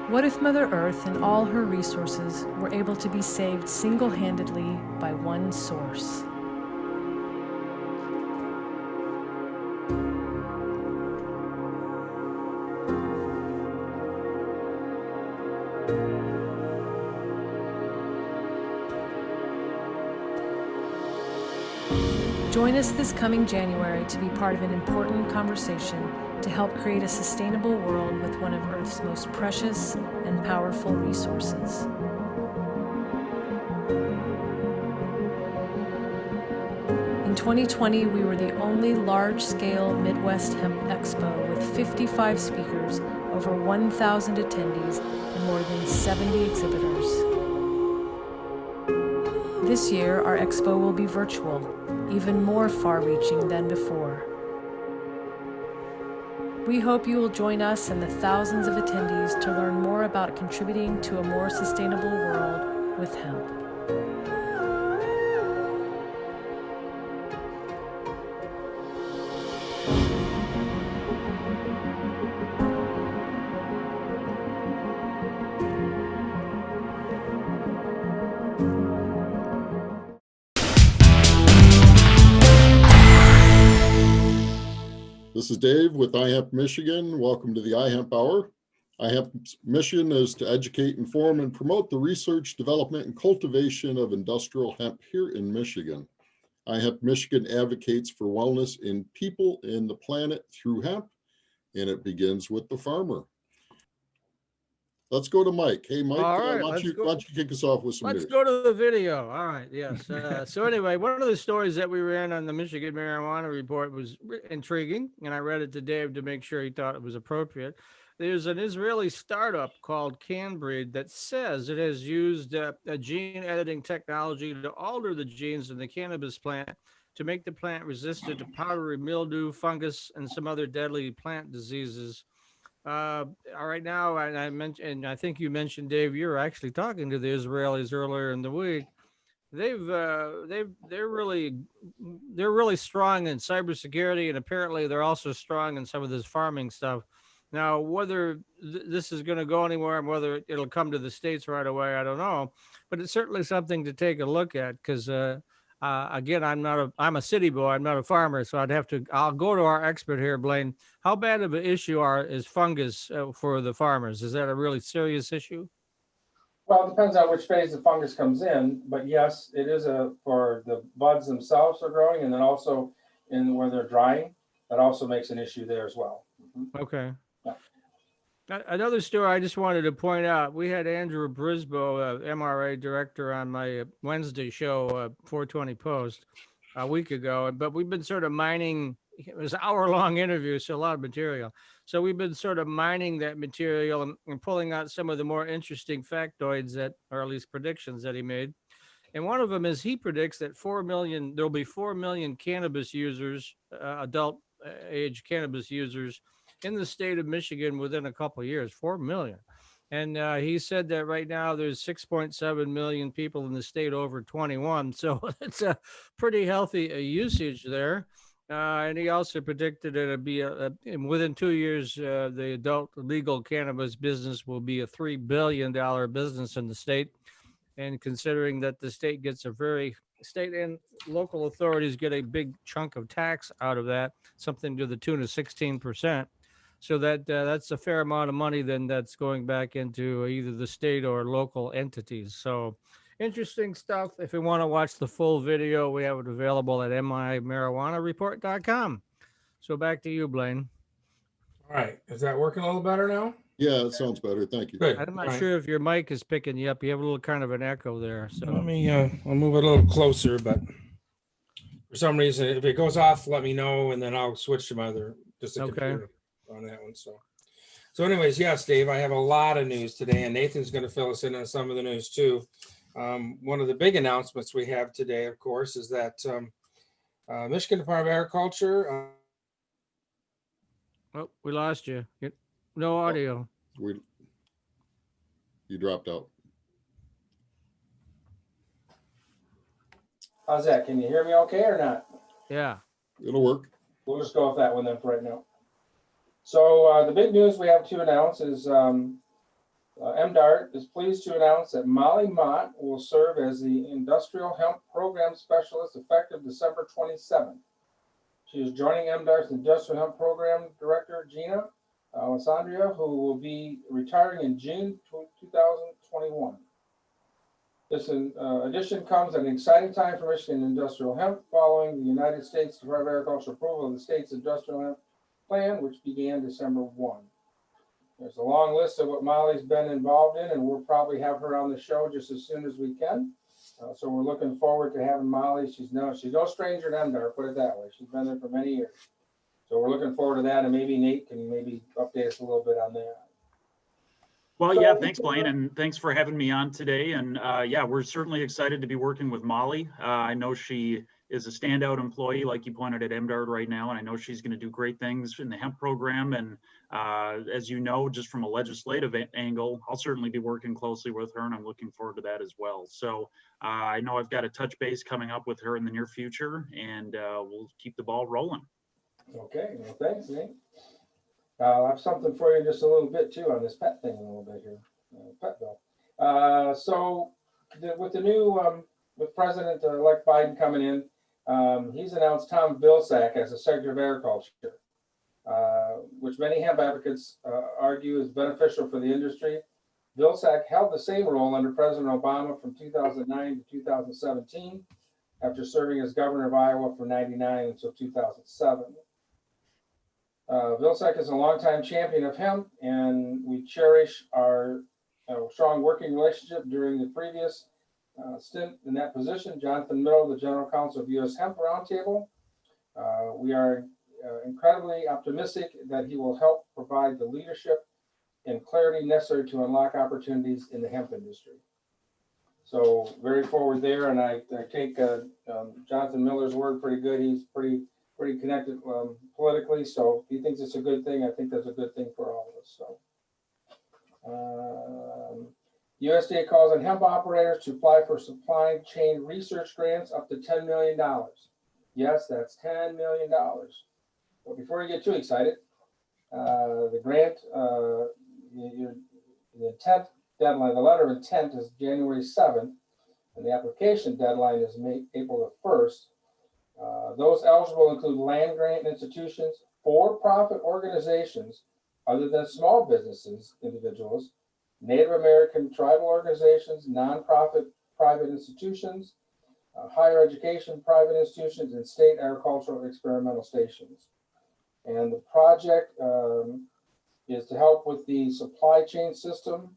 What if Mother Earth and all her resources were able to be saved single-handedly by one source? Join us this coming January to be part of an important conversation to help create a sustainable world with one of Earth's most precious and powerful resources. In 2020, we were the only large-scale Midwest Hemp Expo with 55 speakers, over 1,000 attendees, and more than 70 exhibitors. This year, our expo will be virtual, even more far-reaching than before. We hope you will join us and the thousands of attendees to learn more about contributing to a more sustainable world with hemp. This is Dave with iHemp Michigan. Welcome to the iHemp Hour. iHemp's mission is to educate, inform, and promote the research, development, and cultivation of industrial hemp here in Michigan. iHemp Michigan advocates for wellness in people and the planet through hemp, and it begins with the farmer. Let's go to Mike. Hey, Mike, why don't you kick us off with some news? Let's go to the video. All right, yes. So anyway, one of the stories that we ran on the Michigan Marijuana Report was intriguing, and I read it to Dave to make sure he thought it was appropriate. There's an Israeli startup called CanBreed that says it has used a gene editing technology to alter the genes in the cannabis plant to make the plant resistant to powdery mildew, fungus, and some other deadly plant diseases. Right now, and I think you mentioned, Dave, you were actually talking to the Israelis earlier in the week. They're really strong in cybersecurity, and apparently they're also strong in some of this farming stuff. Now, whether this is going to go anywhere and whether it'll come to the States right away, I don't know. But it's certainly something to take a look at because, again, I'm a city boy. I'm not a farmer, so I'll go to our expert here, Blaine. How bad of an issue is fungus for the farmers? Is that a really serious issue? Well, it depends on which phase the fungus comes in, but yes, it is for the buds themselves are growing, and then also in where they're drying, that also makes an issue there as well. Mm-hmm. Okay. Yeah. Another story I just wanted to point out, we had Andrew Brisboe, MRA director, on my Wednesday show, 420 Post, a week ago, but we've been sort of mining. It was an hour-long interview, so a lot of material. So we've been sort of mining that material and pulling out some of the more interesting factoids or at least predictions that he made. And one of them is he predicts that there'll be 4 million cannabis users, adult age cannabis users in the state of Michigan within a couple of years, 4 million. And he said that right now there's 6.7 million people in the state over 21. So it's a pretty healthy usage there. And he also predicted it'd be within 2 years, the adult legal cannabis business will be a $3 billion business in the state. And considering that the state state and local authorities get a big chunk of tax out of that, something to the tune of 16%. So that's a fair amount of money then that's going back into either the state or local entities. So interesting stuff. If you want to watch the full video, we have it available at mimarijuanareport.com. So back to you, Blaine. All right. Is that working a little better now? Yeah, it sounds better. Thank you. Good. I'm not sure if your mic is picking you up. You have a little kind of an echo there. So let me I'll move it a little closer, but for some reason, if it goes off, let me know, and then I'll switch to my other computer on that one. So anyways, yes, Dave, I have a lot of news today, and Nathan's going to fill us in on some of the news too. One of the big announcements we have today, of course, is that Michigan Department of Agriculture. Oh, we lost you. No audio. You dropped out. How's that? Can you hear me okay or not? Yeah. It'll work. We'll just go with that one then for right now. So the big news we have to announce is MDART is pleased to announce that Molly Mott will serve as the Industrial Hemp Program Specialist effective December 27th. She is joining MDART's Industrial Hemp Program Director, Gina Alessandria, who will be retiring in June 2021. This addition comes at an exciting time for Michigan industrial hemp following the United States Department of Agriculture approval of the state's industrial hemp plan, which began December 1. There's a long list of what Molly's been involved in, and we'll probably have her on the show just as soon as we can. So we're looking forward to having Molly. She's no stranger to MDAR, put it that way. She's been there for many years. So we're looking forward to that, and maybe Nate can maybe update us a little bit on that. Well, yeah, thanks, Blaine, and thanks for having me on today. And yeah, we're certainly excited to be working with Molly. I know she is a standout employee, like you pointed at MDARD right now, and I know she's going to do great things in the hemp program. And as you know, just from a legislative angle, I'll certainly be working closely with her, and I'm looking forward to that as well. So I know I've got a touch base coming up with her in the near future, and we'll keep the ball rolling. Okay, well, thanks, Nate. I'll have something for you in just a little bit too on this pet thing a little bit here, pet bill. So with the new, with President-elect Biden coming in, he's announced Tom Vilsack as the Secretary of Agriculture, which many hemp advocates argue is beneficial for the industry. Vilsack held the same role under President Obama from 2009 to 2017, after serving as governor of Iowa from 1999 until 2007. Vilsack is a longtime champion of hemp, and we cherish our strong working relationship. During the previous stint in that position, Jonathan Miller, the General Counsel of U.S. Hemp Roundtable, we are incredibly optimistic that he will help provide the leadership and clarity necessary to unlock opportunities in the hemp industry. So very forward there, and I take Jonathan Miller's word pretty good. He's pretty connected politically, so if he thinks it's a good thing, I think that's a good thing for all of us. So USDA calls on hemp operators to apply for supply chain research grants up to $10 million. Yes, that's $10 million. But before you get too excited, the grant, the intent deadline, the letter of intent is January 7th, and the application deadline is April the 1st. Those eligible include land grant institutions, for-profit organizations other than small businesses, individuals, Native American tribal organizations, nonprofit private institutions, higher education private institutions, and state agricultural experimental stations. And the project is to help with the supply chain system,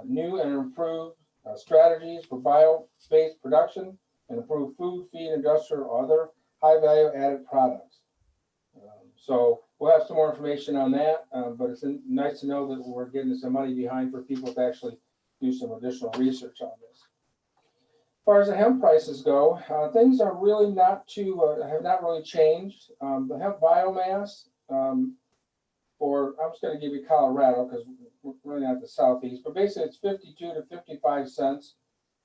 new and improved strategies for bio-based production, and improve food, feed, industrial, or other high-value added products. So we'll have some more information on that, but it's nice to know that we're getting some money behind for people to actually do some additional research on this. As far as the hemp prices go, things are really have not really changed. The hemp biomass I'm just going to give you Colorado because we're really not the southeast, but basically it's 52 to 55 cents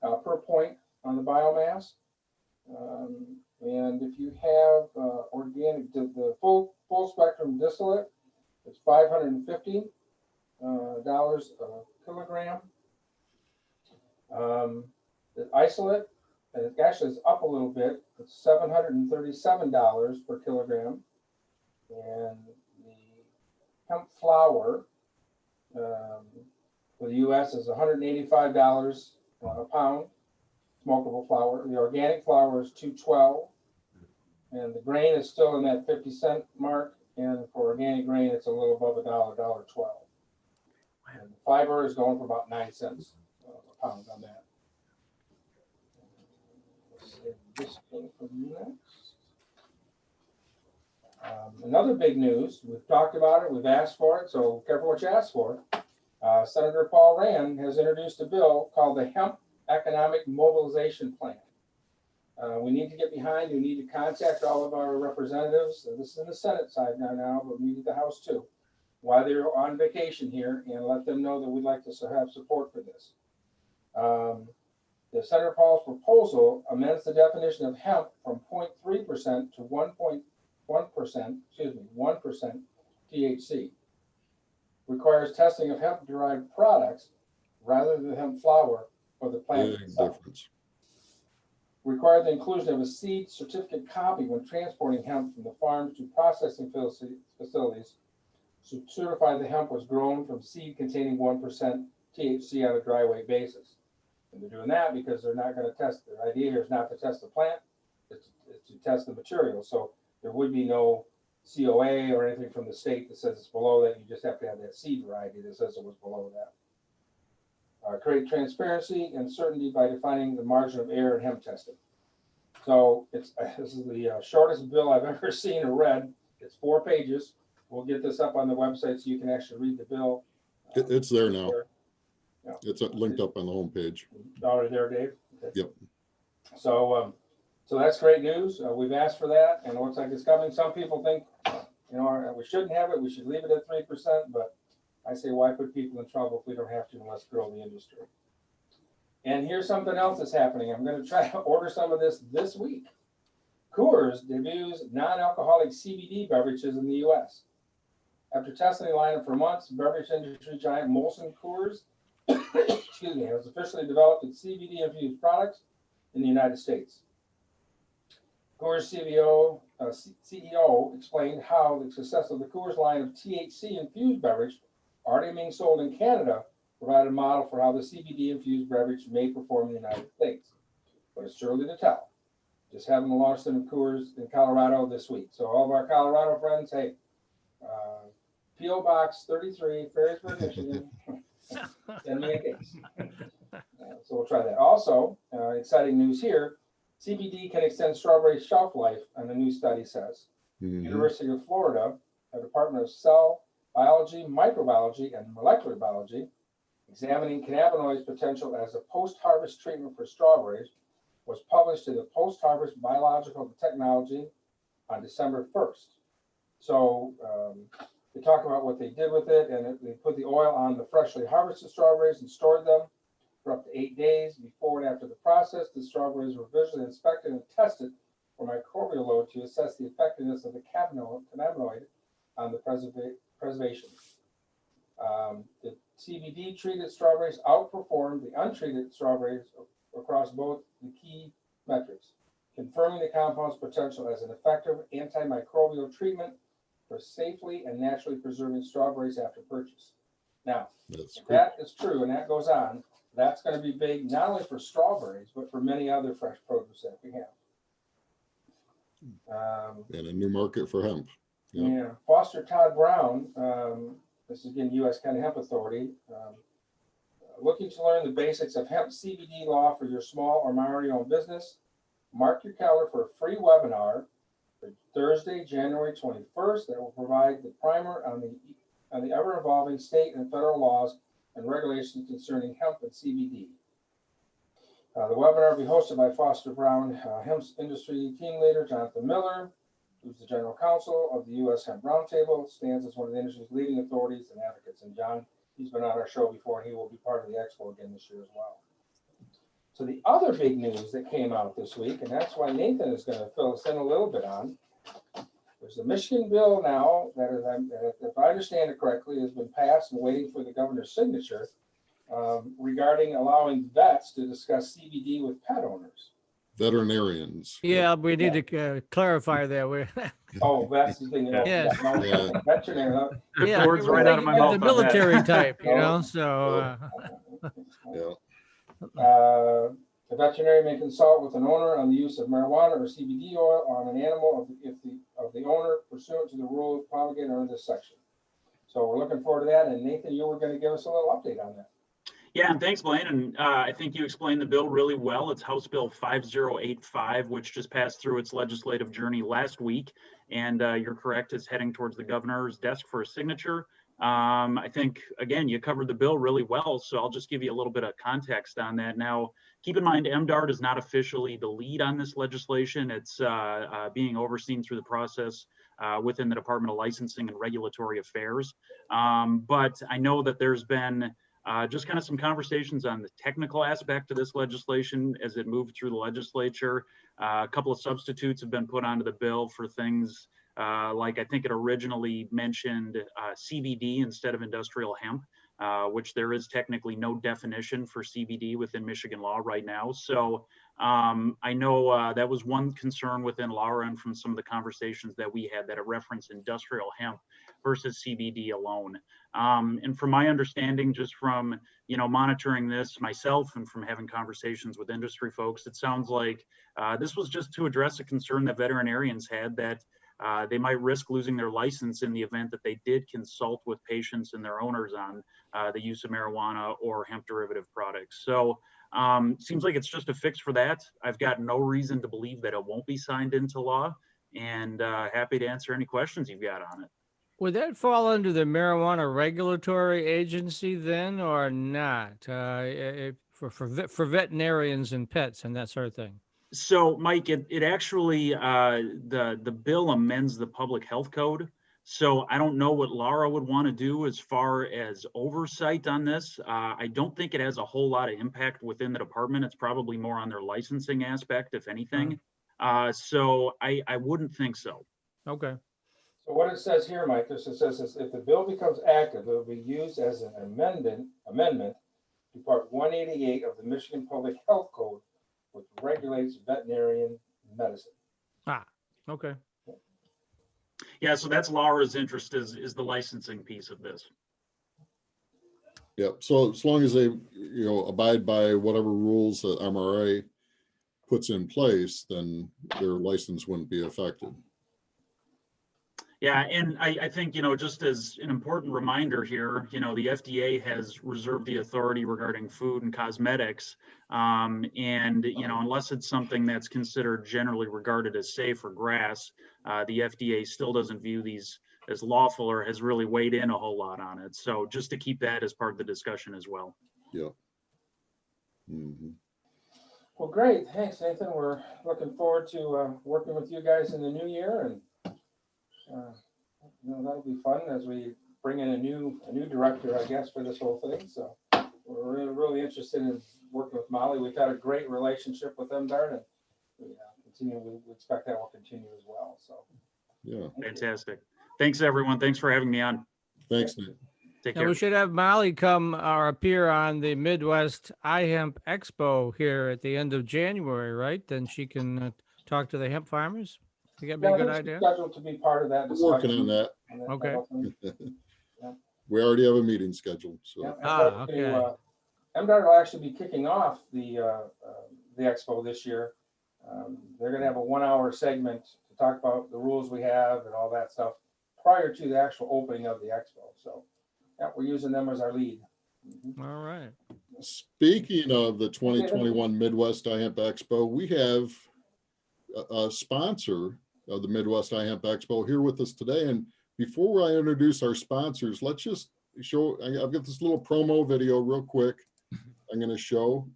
per point on the biomass. And if you have organic, the full spectrum distillate, it's $550 a kilogram. The isolate, and it actually is up a little bit, it's $737 per kilogram. And the hemp flour for the U.S. is $185 a pound. Smokable flour. The organic flour is $212, and the grain is still in that 50-cent mark. And for organic grain, it's a little above $1, $1.12. And the fiber is going for about 9 cents a pound on that. This thing from next. Another big news. We've talked about it. We've asked for it. So careful what you ask for. Senator Paul Rand has introduced a bill called the Hemp Economic Mobilization Plan. We need to get behind. We need to contact all of our representatives. This is in the Senate side now, but we need the House too, while they're on vacation here, and let them know that we'd like to have support for this. The Senator Paul's proposal amends the definition of hemp from 0.3% to 1% THC. Requires testing of hemp-derived products rather than hemp flower or the plant Big itself. difference. Require the inclusion of a seed certificate copy when transporting hemp from the farms to processing facilities to certify the hemp was grown from seed containing 1% THC on a dry weight basis. And they're doing that because they're not going to test. Their idea here is not to test the plant, it's to test the material. So there would be no COA or anything from the state that says it's below that. You just have to have that seed variety that says it was below that. Create transparency and certainty by defining the margin of error in hemp testing. So this is the shortest bill I've ever seen or read. It's 4 pages. We'll get this up on the website so you can actually read the bill. It's there now. Yeah. It's linked up on the homepage. Already there, Dave? Okay. Yep. So, so that's great news. We've asked for that, and it looks like it's coming. Some people think, you know, we shouldn't have it. We should leave it at 3%. But I say, why put people in trouble if we don't have to, and let's grow the industry. And here's something else that's happening. I'm going to try to order some of this week. Coors debuts non-alcoholic CBD beverages in the U.S. After testing the lineup for months, beverage industry giant Molson Coors excuse me, has officially developed its CBD-infused products in the United States. Coors CEO explained how the success of the Coors line of THC-infused beverage already being sold in Canada provided a model for how the CBD-infused beverage may perform in the United States. But it's too early to tell. Just having launched them in Coors in Colorado this week. So all of our Colorado friends, hey, P.O. Box 33, Ferrisburg, Michigan. Send me a case. So we'll try that. Also, exciting news here. CBD can extend strawberry shelf life, and a new study says. University of Florida, a Department of Cell Biology, Microbiology, and Molecular Biology, examining cannabinoids potential as a post-harvest treatment for strawberries, was published in the Post-Harvest Biological Technology on December 1st. So they talk about what they did with it, and they put the oil on the freshly harvested strawberries and stored them for up to 8 days. Before and after the process, the strawberries were visually inspected and tested for microbial load to assess the effectiveness of the cannabinoid on the preservation. The CBD treated strawberries outperformed the untreated strawberries across both the key metrics, confirming the compound's potential as an effective antimicrobial treatment for safely and naturally preserving strawberries after purchase. Now, if that is true and that goes on, that's going to be big, not only for strawberries, but for many other fresh produce that we have. And a new market for hemp. Yep. Yeah. Foster Todd Brown, this is again U.S. County Hemp Authority, looking to learn the basics of hemp CBD law for your small or minority-owned business. Mark your calendar for a free webinar for Thursday, January 21st that will provide the primer on the ever-evolving state and federal laws and regulations concerning hemp and CBD. The webinar will be hosted by Foster Brown, Hemp's industry team leader, Jonathan Miller, who's the general counsel of the U.S. Hemp Roundtable, stands as one of the industry's leading authorities and advocates. And John, he's been on our show before, and he will be part of the expo again this year as well. So the other big news that came out this week, and that's why Nathan is going to fill us in a little bit on, there's a Michigan bill now that, if I understand it correctly, has been passed and waiting for the governor's signature regarding allowing vets to discuss CBD with pet owners. Veterinarians. Yeah, we need to clarify that. We're Oh, vets is being Yes. veterinary. yeah, words right out of my mouth the on that. military type, you know. So Yeah. A veterinarian may consult with an owner on the use of marijuana or CBD oil on an animal of the owner pursuant to the rules promulgated under this section. So we're looking forward to that. And Nathan, you were going to give us a little update on that. Yeah, and thanks, Blaine. And I think you explained the bill really well. It's House Bill 5085, which just passed through its legislative journey last week. And you're correct, it's heading towards the governor's desk for a signature. I think, again, you covered the bill really well, so I'll just give you a little bit of context on that. Now, keep in mind, MDARD is not officially the lead on this legislation. It's being overseen through the process within the Department of Licensing and Regulatory Affairs. But I know that there's been just kind of some conversations on the technical aspect of this legislation as it moved through the legislature. A couple of substitutes have been put onto the bill for things like I think it originally mentioned CBD instead of industrial hemp, which there is technically no definition for CBD within Michigan law right now. So I know that was one concern within Laura and from some of the conversations that we had, that it referenced industrial hemp versus CBD alone. And from my understanding, just from, you know, monitoring this myself and from having conversations with industry folks, it sounds like this was just to address a concern that veterinarians had, that they might risk losing their license in the event that they did consult with patients and their owners on the use of marijuana or hemp derivative products. So seems like it's just a fix for that. I've got no reason to believe that it won't be signed into law, and happy to answer any questions you've got on it. Would that fall under the marijuana regulatory agency then, or not? For veterinarians and pets and that sort of thing. So, Mike, it actually the bill amends the public health code. So I don't know what Laura would want to do as far as oversight on this. I don't think it has a whole lot of impact within the department. It's probably more on their licensing aspect, if anything. So I wouldn't think so. Okay. So what it says here, Mike, it says is if the bill becomes active, it will be used as an amendment to Part 188 of the Michigan Public Health Code, which regulates veterinarian medicine. Okay. Yeah, so that's Laura's interest is the licensing piece of this. Yep. So as long as they, you know, abide by whatever rules that MRA puts in place, then their license wouldn't be affected. Yeah, and I think, you know, just as an important reminder here, you know, the FDA has reserved the authority regarding food and cosmetics. And, you know, unless it's something that's considered generally regarded as safe or grass, the FDA still doesn't view these as lawful or has really weighed in a whole lot on it. So just to keep that as part of the discussion as well. Yeah. Mm-hmm. Well, great. Thanks, Nathan. We're looking forward to working with you guys in the new year, and you know, that'll be fun as we bring in a new director, I guess, for this whole thing. So we're really interested in working with Molly. We've had a great relationship with them, Dart, and we expect that will continue as well. So Yeah. Fantastic. Thanks, everyone. Thanks for having me on. Thanks, Nate. Take Now care. we should have Molly come or appear on the Midwest iHemp Expo here at the end of January, right? Then she can talk to the hemp farmers. I think that'd be a good idea. Scheduled to be part of that We're discussion. working on that. Okay. We already have a meeting scheduled. So Yeah, okay. MDART will actually be kicking off the expo this year. They're going to have a 1-hour segment to talk about the rules we have and all that stuff prior to the actual opening of the expo. So yeah, we're using them as our lead. All right. speaking of the 2021 Midwest iHemp Expo, we have a sponsor of the Midwest iHemp Expo here with us today. And before I introduce our sponsors, let's just show, I've got this little promo video real quick. I'm going to show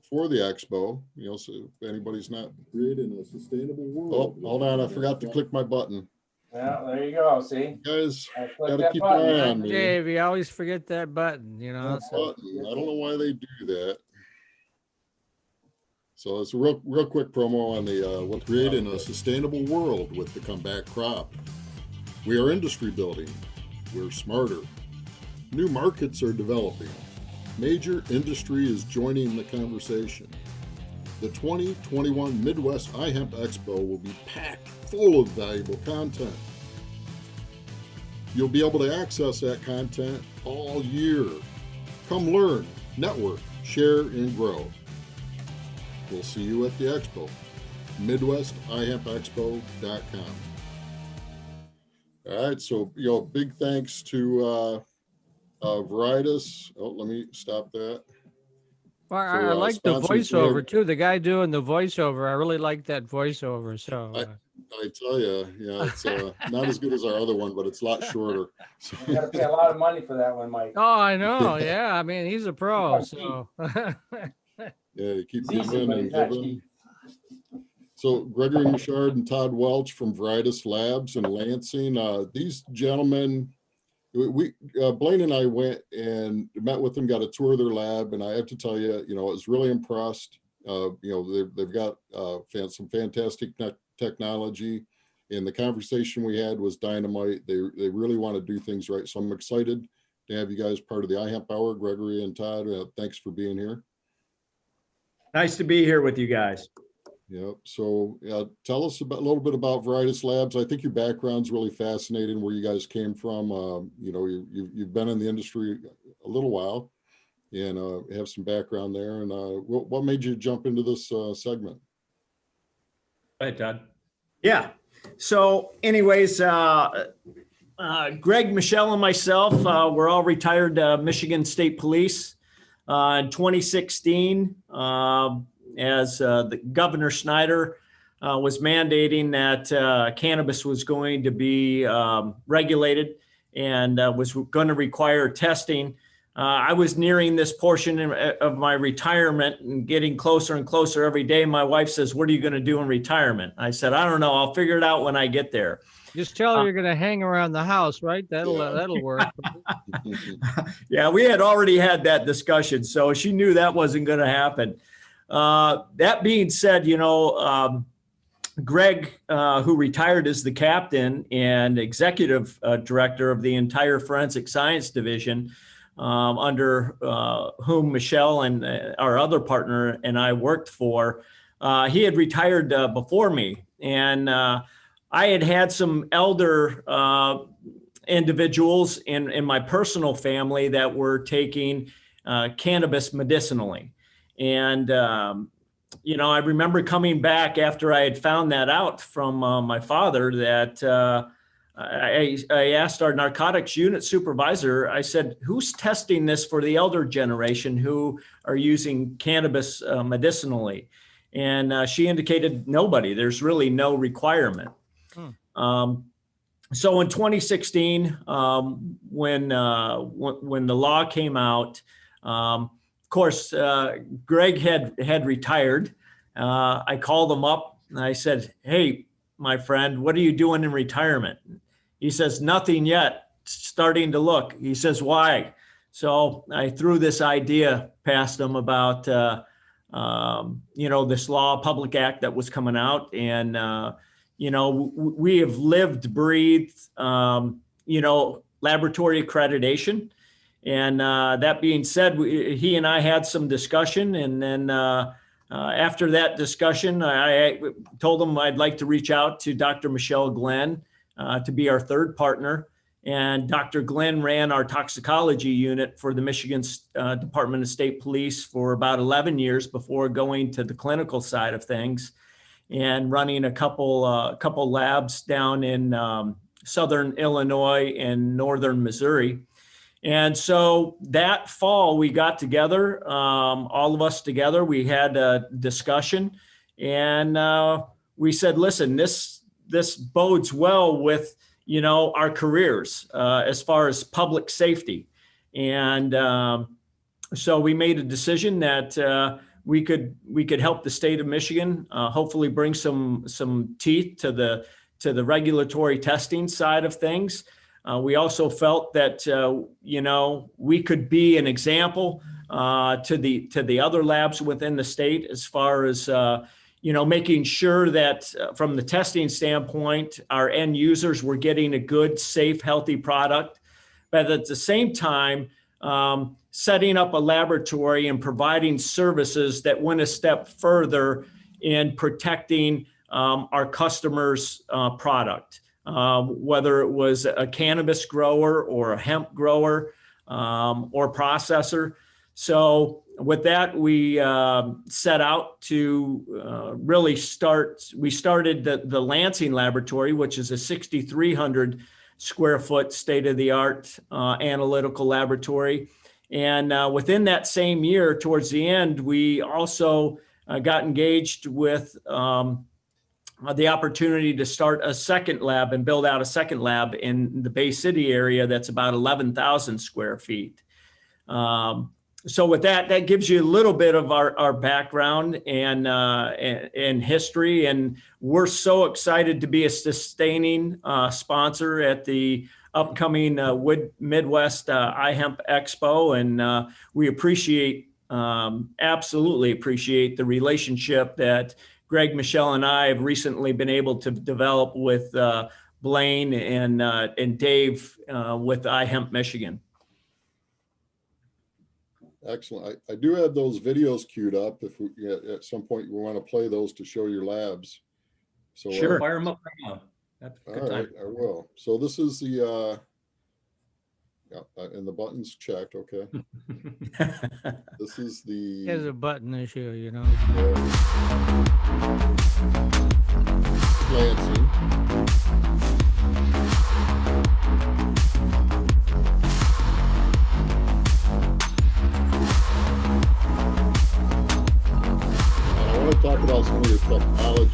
for the expo, you know, so if anybody's not creating a sustainable world. Oh, hold on. I forgot to click my button. Yeah, there you go. See, Guys, click gotta that keep an button. eye on me. Dave, you always forget that button, you know. So. Button. I don't know why they do that. So it's a real quick promo on the we're creating a sustainable world with the comeback crop. We are industry building. We're smarter. New markets are developing. Major industry is joining the conversation. The 2021 Midwest iHemp Expo will be packed full of valuable content. You'll be able to access that content all year. Come learn, network, share, and grow. We'll see you at the expo, MidwestIHempExpo.com. All right, so, you know, big thanks to Viridis. Oh, let me stop that. Well, I like the sponsors voiceover too. The guy doing the voiceover, I really like that voiceover. So I tell you, yeah, it's not as good as our other one, but it's a lot shorter. So, You got to pay a lot of money for that one, Mike. oh, I know. Yeah, I mean he's a pro. So yeah, you keep It's easy, giving but and it's not giving. cheap. So Gregoire Michaud and Todd Welch from Viridis Labs in Lansing. These gentlemen, Blaine and I went and met with them, got a tour of their lab, and I have to tell you, you know, I was really impressed. You know, they've got some fantastic technology. And the conversation we had was dynamite. They really want to do things right. So I'm excited to have you guys part of the iHemp Hour. Gregory and Todd, thanks for being here. Nice to be here with you guys. Yep. So tell us a little bit about Viridis Labs. I think your background's really fascinating, where you guys came from. You've been in the industry a little while and have some background there. And what made you jump into this segment? Go ahead, Todd. Yeah. So anyways, Greg, Michelle, and myself, we're all retired Michigan State Police. In 2016, as the Governor Snyder was mandating that cannabis was going to be regulated and was going to require testing. I was nearing this portion of my retirement and getting closer and closer every day. My wife says, "What are you going to do in retirement?" I said, "I don't know. I'll figure it out when I get there." Just tell her you're going to hang around the house, right? That'll work. Yeah, we had already had that discussion, so she knew that wasn't going to happen. That being said, Greg, who retired as the captain and executive director of the entire Forensic Science Division, under whom Michelle and our other partner and I worked for, he had retired before me. And I had some elder individuals in my personal family that were taking cannabis medicinally. And, I remember coming back after I had found that out from my father that I asked our narcotics unit supervisor, I said, "Who's testing this for the elder generation who are using cannabis medicinally?" And she indicated nobody. There's really no requirement. So in 2016, when the law came out, of course, Greg had retired. I called him up and I said, "Hey, my friend, what are you doing in retirement?" He says, "Nothing yet, starting to look." He says, "Why?" So I threw this idea past him about, this law, Public Act that was coming out. And, we have lived, breathed, laboratory accreditation. And that being said, he and I had some discussion. And then after that discussion, I told him I'd like to reach out to Dr. Michelle Glenn to be our third partner. And Dr. Glenn ran our toxicology unit for the Michigan Department of State Police for about 11 years before going to the clinical side of things and running a couple labs down in Southern Illinois and Northern Missouri. And so that fall we got together, all of us together, we had a discussion and we said, listen, this bodes well with, our careers as far as public safety. And so we made a decision that we could help the state of Michigan, hopefully bring some teeth to the regulatory testing side of things. We also felt that, we could be an example to the other labs within the state as far as, making sure that from the testing standpoint, our end users were getting a good, safe, healthy product. But at the same time, setting up a laboratory and providing services that went a step further in protecting our customers' product. Whether it was a cannabis grower or a hemp grower or processor. So with that, we set out to really we started the Lansing laboratory, which is a 6,300 square foot state-of-the-art analytical laboratory. And within that same year, towards the end, we also got engaged with the opportunity to start a second lab and build out a second lab in the Bay City area that's about 11,000 square feet. So with that gives you a little bit of our background and history. And we're so excited to be a sustaining sponsor at the upcoming Midwest iHemp Expo. And we absolutely appreciate the relationship that Greg, Michelle, and I have recently been able to develop with Blaine and Dave with iHemp Michigan. Excellent. I do have those videos queued up. If we, at some point you want to play those to show your labs. So Sure. Fire them up right now. That's a all good right, time. I will. So this is the and the buttons checked. Okay. This is the There's a button issue, you know. Lansing. And I want to talk about some of your technology.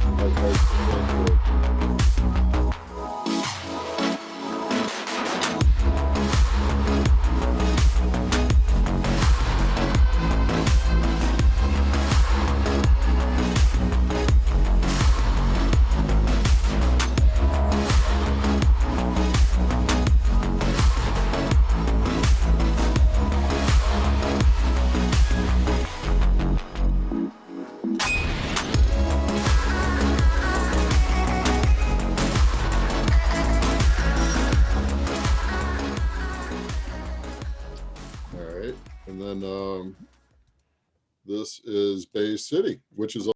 And then this is Bay City, which is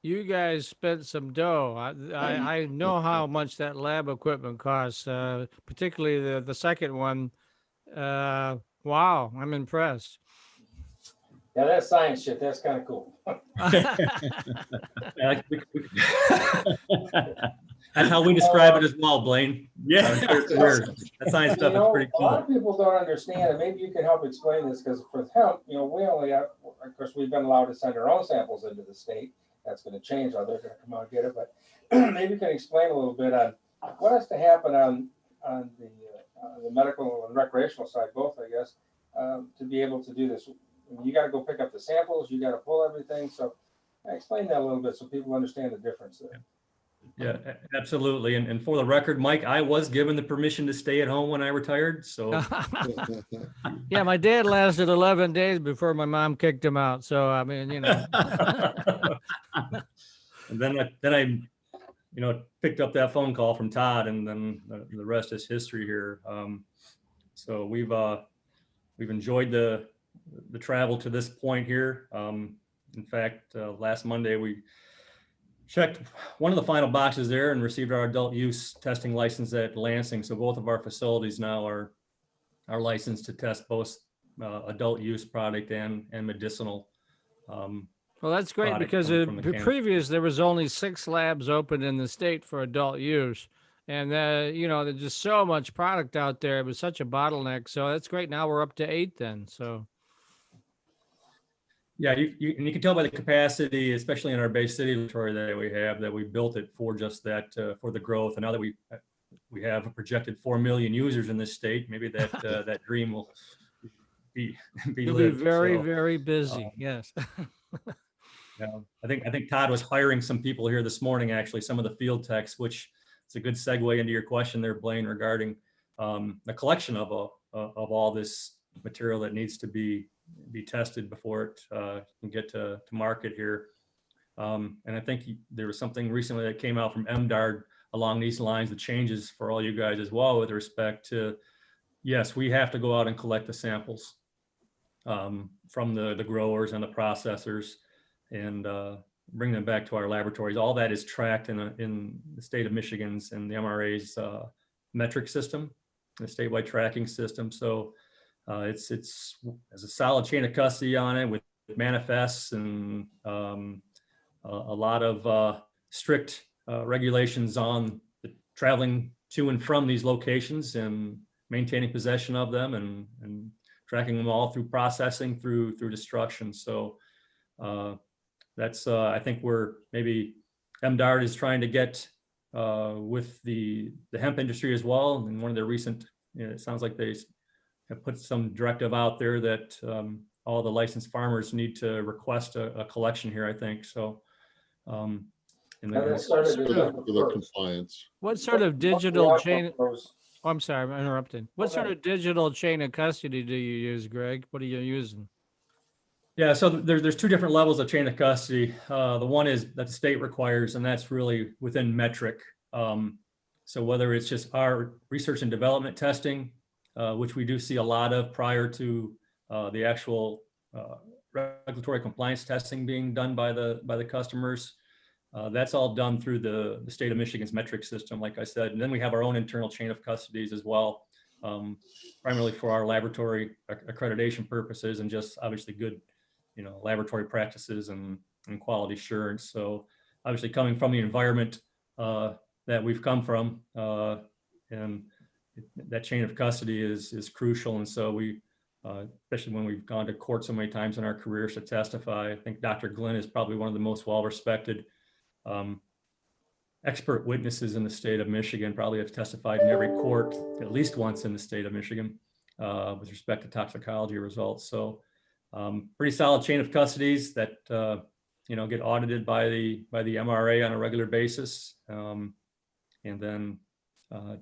You guys spent some dough. I know how much that lab equipment costs, particularly the second one. Wow, I'm impressed. Yeah, that's science shit. That's kind of cool. Yeah, that's how we describe it as well, Blaine. Yeah. That science stuff is pretty A lot cool. of people don't understand, and maybe you can help explain this, because with hemp, we only have, of course, we've been allowed to send our own samples into the state. That's going to change, how they're going to come out and get it. But maybe you can explain a little bit on what has to happen on the medical and recreational side, both, I guess, to be able to do this. I mean, you got to go pick up the samples, you got to pull everything. So explain that a little bit so people understand the difference there. Yeah, absolutely. And for the record, Mike, I was given the permission to stay at home when I retired. So Yeah, my dad lasted 11 days before my mom kicked him out. So, I mean, you know. and then I picked up that phone call from Todd, and then the rest is history here. So we've enjoyed the travel to this point here. In fact, last Monday we checked one of the final boxes there and received our adult use testing license at Lansing. So both of our facilities now are licensed to test both adult use product and medicinal. Well, that's great, product because from the previous there was only 6 labs open in the state for adult use. And, there's just so much product out there. It was such a bottleneck. So that's great. Now we're up to 8 then. So. Yeah, you can tell by the capacity, especially in our Bay City laboratory that we built it for just that, for the growth. And now that we have a projected 4 million users in this state, maybe that that dream will be You'll lived. be very, So, very busy. Yes. yeah, I think Todd was hiring some people here this morning, actually, some of the field techs, which is a good segue into your question there, Blaine, regarding the collection of all this material that needs to be tested before it can get to market here. And I think there was something recently that came out from MDARD along these lines, the changes for all you guys as well with respect to, yes, we have to go out and collect the samples from the growers and the processors. And bring them back to our laboratories. All that is tracked in the state of Michigan's and the MRA's metric system, the statewide tracking system. So it's has a solid chain of custody on it with manifests and a lot of strict regulations on the traveling to and from these locations and maintaining possession of them and tracking them all through processing through destruction. So that's I think where maybe MDARD is trying to get with the hemp industry as well. And one of their recent, it sounds like they have put some directive out there that all the licensed farmers need to request a collection here, I think. So, and And then, that started For the compliance. What sort of digital chain? Those- Oh, I'm sorry, I'm interrupting. What sort Okay. of digital chain of custody do you use, Greg? What are you using? yeah, so there's two different levels of chain of custody. The one is that the state requires, and that's really within metric. So whether it's just our research and development testing, which we do see a lot of prior to the actual regulatory compliance testing being done by the customers. That's all done through the state of Michigan's metric system, like I said. And then we have our own internal chain of custodies as well, primarily for our laboratory accreditation purposes and just obviously good, laboratory practices and quality assurance. So obviously coming from the environment that we've come from, and that chain of custody is crucial. And so we, especially when we've gone to court so many times in our careers to testify, I think Dr. Glenn is probably one of the most well-respected expert witnesses in the state of Michigan, probably have testified in every court at least once in the state of Michigan with respect to toxicology results. So pretty solid chain of custodies that get audited by the MRA on a regular basis, and then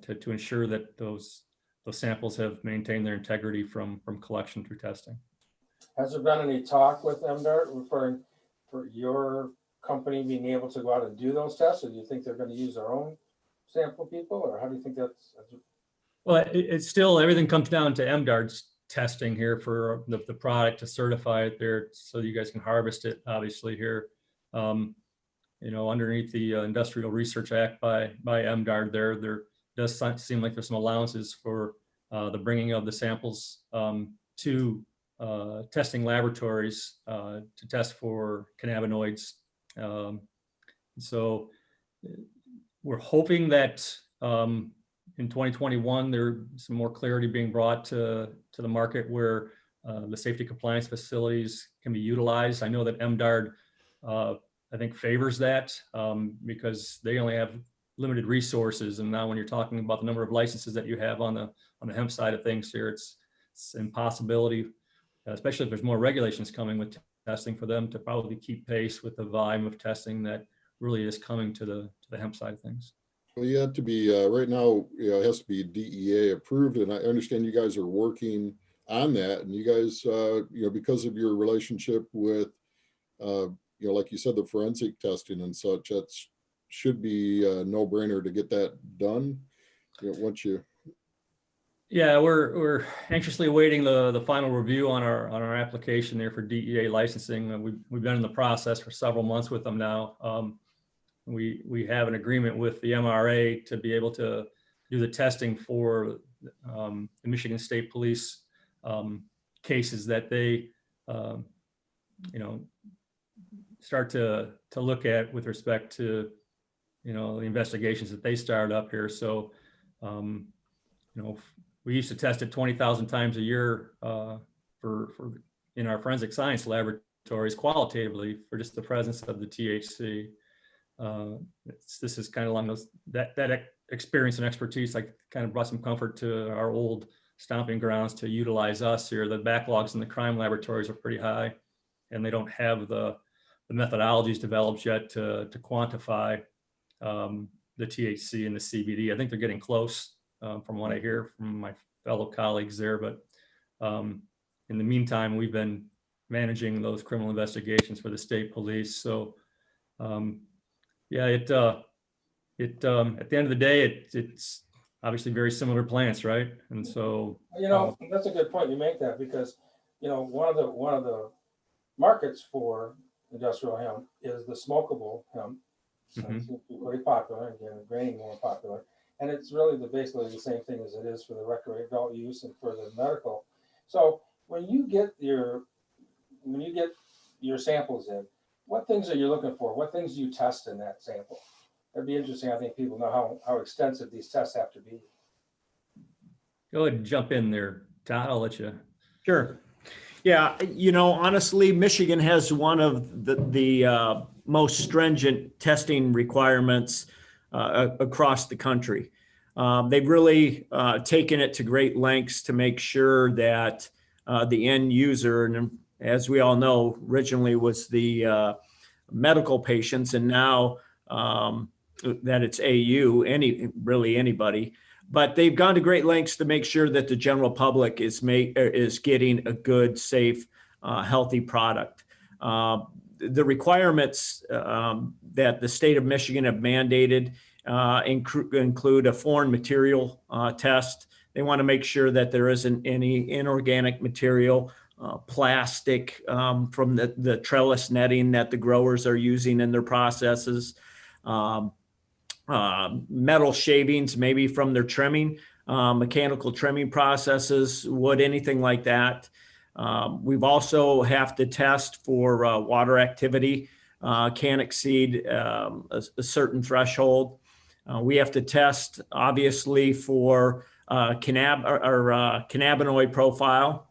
to ensure that those samples have maintained their integrity from collection through testing. Has there been any talk with MDARD for your company being able to go out and do those tests, or do you think they're going to use their own sample people, or how do you think that's? Well, it's still, everything comes down to MDARD's testing here for the product to certify it there so you guys can harvest it, obviously here. Underneath the Industrial Research Act by MDARD there does seem like there's some allowances for the bringing of the samples to testing laboratories to test for cannabinoids. So we're hoping that in 2021, there's some more clarity being brought to the market where the safety compliance facilities can be utilized. I know that MDARD, I think, favors that because they only have limited resources. And now when you're talking about the number of licenses that you have on the hemp side of things here, it's impossibility, especially if there's more regulations coming with testing, for them to probably keep pace with the volume of testing that really is coming to the hemp side of things. Well, you have to be, right now, it has to be DEA approved, and I understand you guys are working on that, and you guys, because of your relationship with, like you said, the forensic testing and such, that should be a no-brainer to get that done. Once you. Yeah, we're anxiously awaiting the final review on our application there for DEA licensing. We've been in the process for several months with them now. We have an agreement with the MRA to be able to do the testing for the Michigan State Police cases that they, start to look at with respect to, the investigations that they started up here. So, we used to test it 20,000 times a year for in our forensic science laboratories qualitatively for just the presence of the THC. This is kind of along that experience and expertise. I kind of brought some comfort to our old stomping grounds to utilize us here. The backlogs in the crime laboratories are pretty high, and they don't have the methodologies developed yet to quantify the THC and the CBD. I think they're getting close from what I hear from my fellow colleagues there. But in the meantime, we've been managing those criminal investigations for the state police. So at the end of the day, it's obviously very similar plants, right? And so that's a good point you make that, because one of the markets for industrial hemp is the smokable hemp. So Mhm. it seems to be pretty popular, again, getting more popular. And it's really basically the same thing as it is for the recreational use and for the medical. So when you get your samples in, what things are you looking for? What things do you test in that sample? That'd be interesting. I think people know how extensive these tests have to be. Go ahead and jump in there, Todd. I'll let you. Sure. Yeah, honestly, Michigan has one of the most stringent testing requirements across the country. They've really taken it to great lengths to make sure that the end user, and as we all know, originally was the medical patients, and now that it's AU, anybody. But they've gone to great lengths to make sure that the general public is getting a good, safe, healthy product. The requirements that the state of Michigan have mandated include a foreign material test. They want to make sure that there isn't any inorganic material, plastic from the trellis netting that the growers are using in their processes. Metal shavings, maybe from their trimming, mechanical trimming processes, wood, anything like that. We've also have to test for water activity, can't exceed a certain threshold. We have to test, obviously, for cannabinoid profile.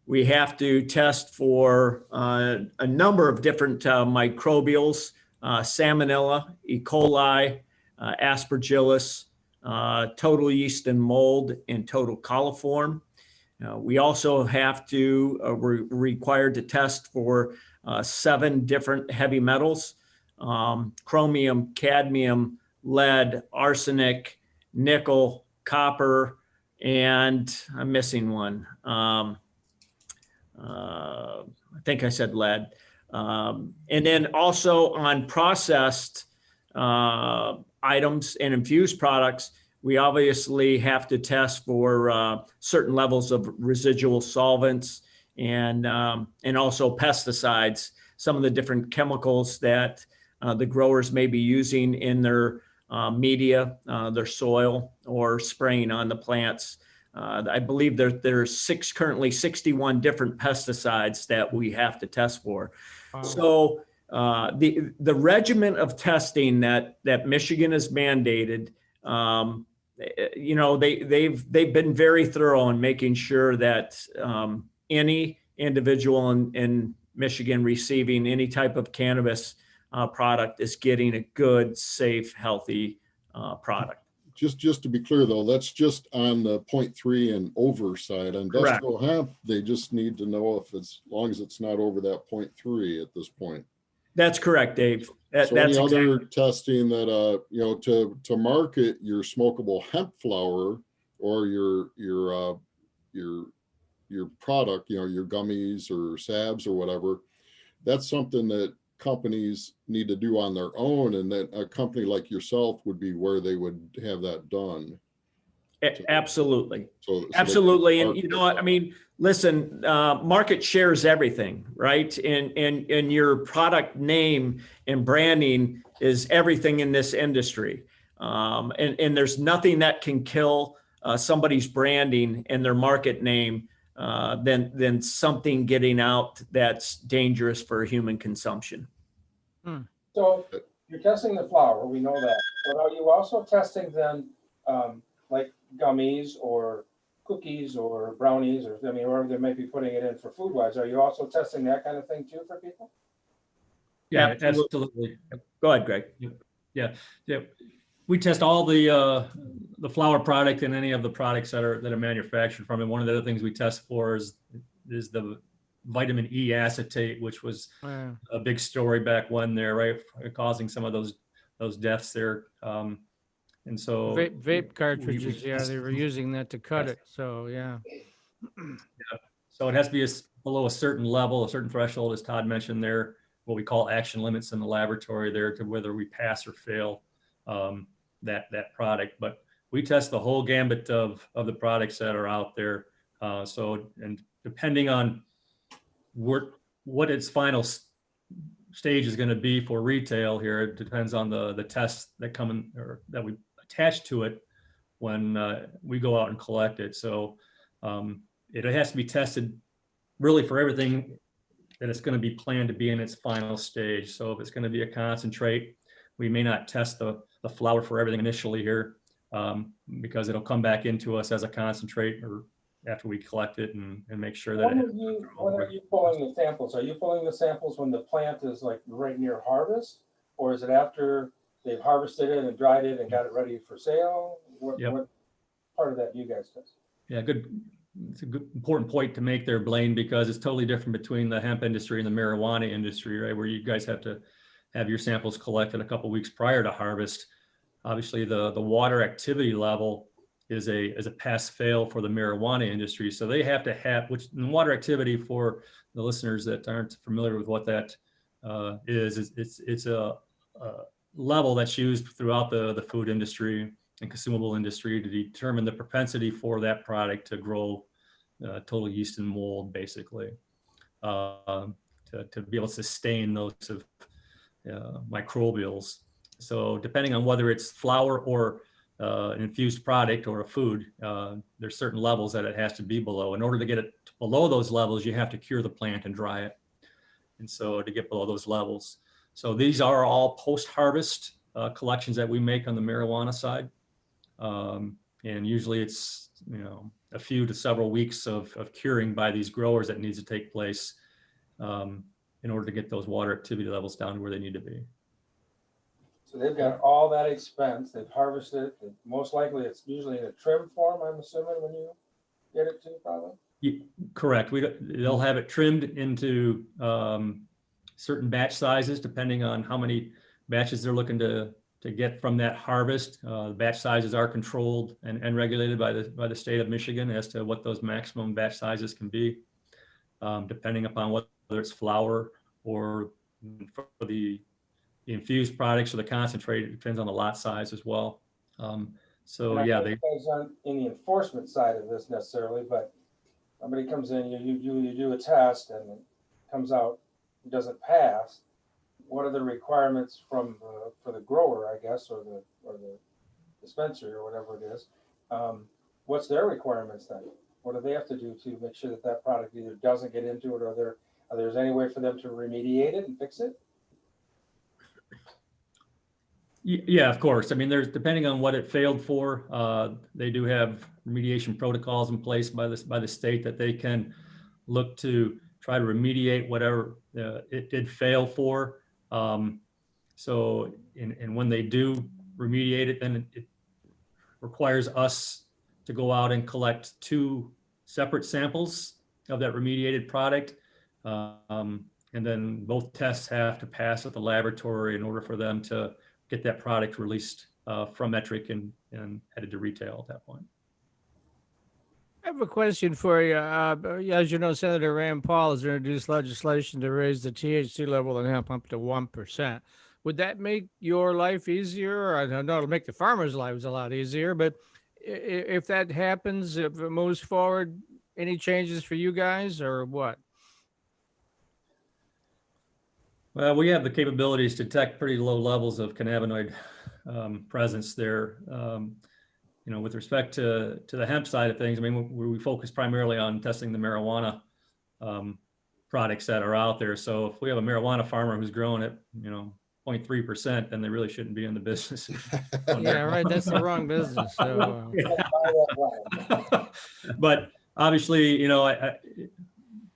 We have to test for a number of different microbials, Salmonella, E. coli, Aspergillus, total yeast and mold, and total coliform. We also have to, we're required to test for 7 different heavy metals, chromium, cadmium, lead, arsenic, nickel, copper, and I'm missing one. I think I said lead. And then also on processed items and infused products, we obviously have to test for certain levels of residual solvents and also pesticides, some of the different chemicals that the growers may be using in their media, their soil, or spraying on the plants. I believe there's currently 61 different pesticides that we have to test for. Wow. So the regimen of testing that Michigan has mandated, they've been very thorough in making sure that any individual in Michigan receiving any type of cannabis product is getting a good, safe, healthy product. Just to be clear, though, that's just on the 0.3 and over side. On industrial hemp, they just need to know if as long as it's not over that 0.3 at this point. That's correct, Dave. So that's any other testing that to market your smokable hemp flower or your product, your gummies or sabs or whatever, that's something that companies need to do on their own, and that a company like yourself would be where they would have that done. Absolutely. So absolutely. And I mean, listen, market shares everything, right? And your product name and branding is everything in this industry. And there's nothing that can kill somebody's branding and their market name than something getting out that's dangerous for human consumption. So you're testing the flower, we know that, but are you also testing then like gummies or cookies or brownies, or wherever they may be putting it in for food wise? Are you also testing that kind of thing too for people? Yeah, absolutely. Go ahead, Greg. Yeah. We test all the flower product and any of the products that are manufactured from it. One of the other things we test for is the vitamin E acetate, which was a big story back when there, right, causing some of those deaths there. And so vape cartridges, they were using that to cut it. So yeah. So it has to be below a certain level, a certain threshold, as Todd mentioned there, what we call action limits in the laboratory there, to whether we pass or fail that product. But we test the whole gambit of the products that are out there. And depending on what its final stage is going to be for retail here, it depends on the tests that come in or that we attach to it when we go out and collect it. So it has to be tested really for everything that it's going to be planned to be in its final stage. So if it's going to be a concentrate, we may not test the flower for everything initially here because it'll come back into us as a concentrate or after we collect it and make sure that. When are you pulling the samples? Are you pulling the samples when the plant is like right near harvest? Or is it after they've harvested it and dried it and got it ready for sale? What part of that you guys test? Yeah, good. It's a good important point to make there, Blaine, because it's totally different between the hemp industry and the marijuana industry, right? Where you guys have to have your samples collected a couple of weeks prior to harvest. Obviously, the water activity level is a pass fail for the marijuana industry. So they have to have, which in water activity for the listeners that aren't familiar with what that is, it's a level that's used throughout the food industry and consumable industry to determine the propensity for that product to grow total yeast and mold, basically, to be able to sustain those of microbials. So depending on whether it's flour or an infused product or a food, there's certain levels that it has to be below. In order to get it below those levels, you have to cure the plant and dry it. And so to get below those levels. So these are all post-harvest collections that we make on the marijuana side. And usually it's, a few to several weeks of curing by these growers that needs to take place in order to get those water activity levels down to where they need to be. So they've got all that expense, they've harvested it, and most likely it's usually in a trim form, I'm assuming, when you get it to probably? Correct. They'll have it trimmed into certain batch sizes, depending on how many batches they're looking to get from that harvest. The batch sizes are controlled and regulated by the state of Michigan as to what those maximum batch sizes can be, depending upon whether it's flour or for the infused products or the concentrate. It depends on the lot size as well. So yeah, they depends on in the enforcement side of this necessarily, but somebody comes in, you do a test and it comes out, it doesn't pass. What are the requirements from for the grower, I guess, or the dispensary or whatever it is? What's their requirements then? What do they have to do to make sure that product either doesn't get into it, or there's any way for them to remediate it and fix it? Yeah, of course. I mean, there's, depending on what it failed for, they do have remediation protocols in place by the state that they can look to try to remediate whatever it did fail for. So, and when they do remediate it, then it requires us to go out and collect 2 separate samples of that remediated product. And then both tests have to pass at the laboratory in order for them to get that product released from metric and headed to retail at that point. I have a question for you. As you know, Senator Rand Paul has introduced legislation to raise the THC level in hemp up to 1%. Would that make your life easier? I know it'll make the farmers' lives a lot easier, but if that happens, if it moves forward, any changes for you guys or what? Well, we have the capabilities to detect pretty low levels of cannabinoid presence there. With respect to the hemp side of things, I mean, we focus primarily on testing the marijuana products that are out there. So if we have a marijuana farmer who's growing at, 0.3%, then they really shouldn't be in the business. Yeah, right. That's the wrong business. So, But obviously,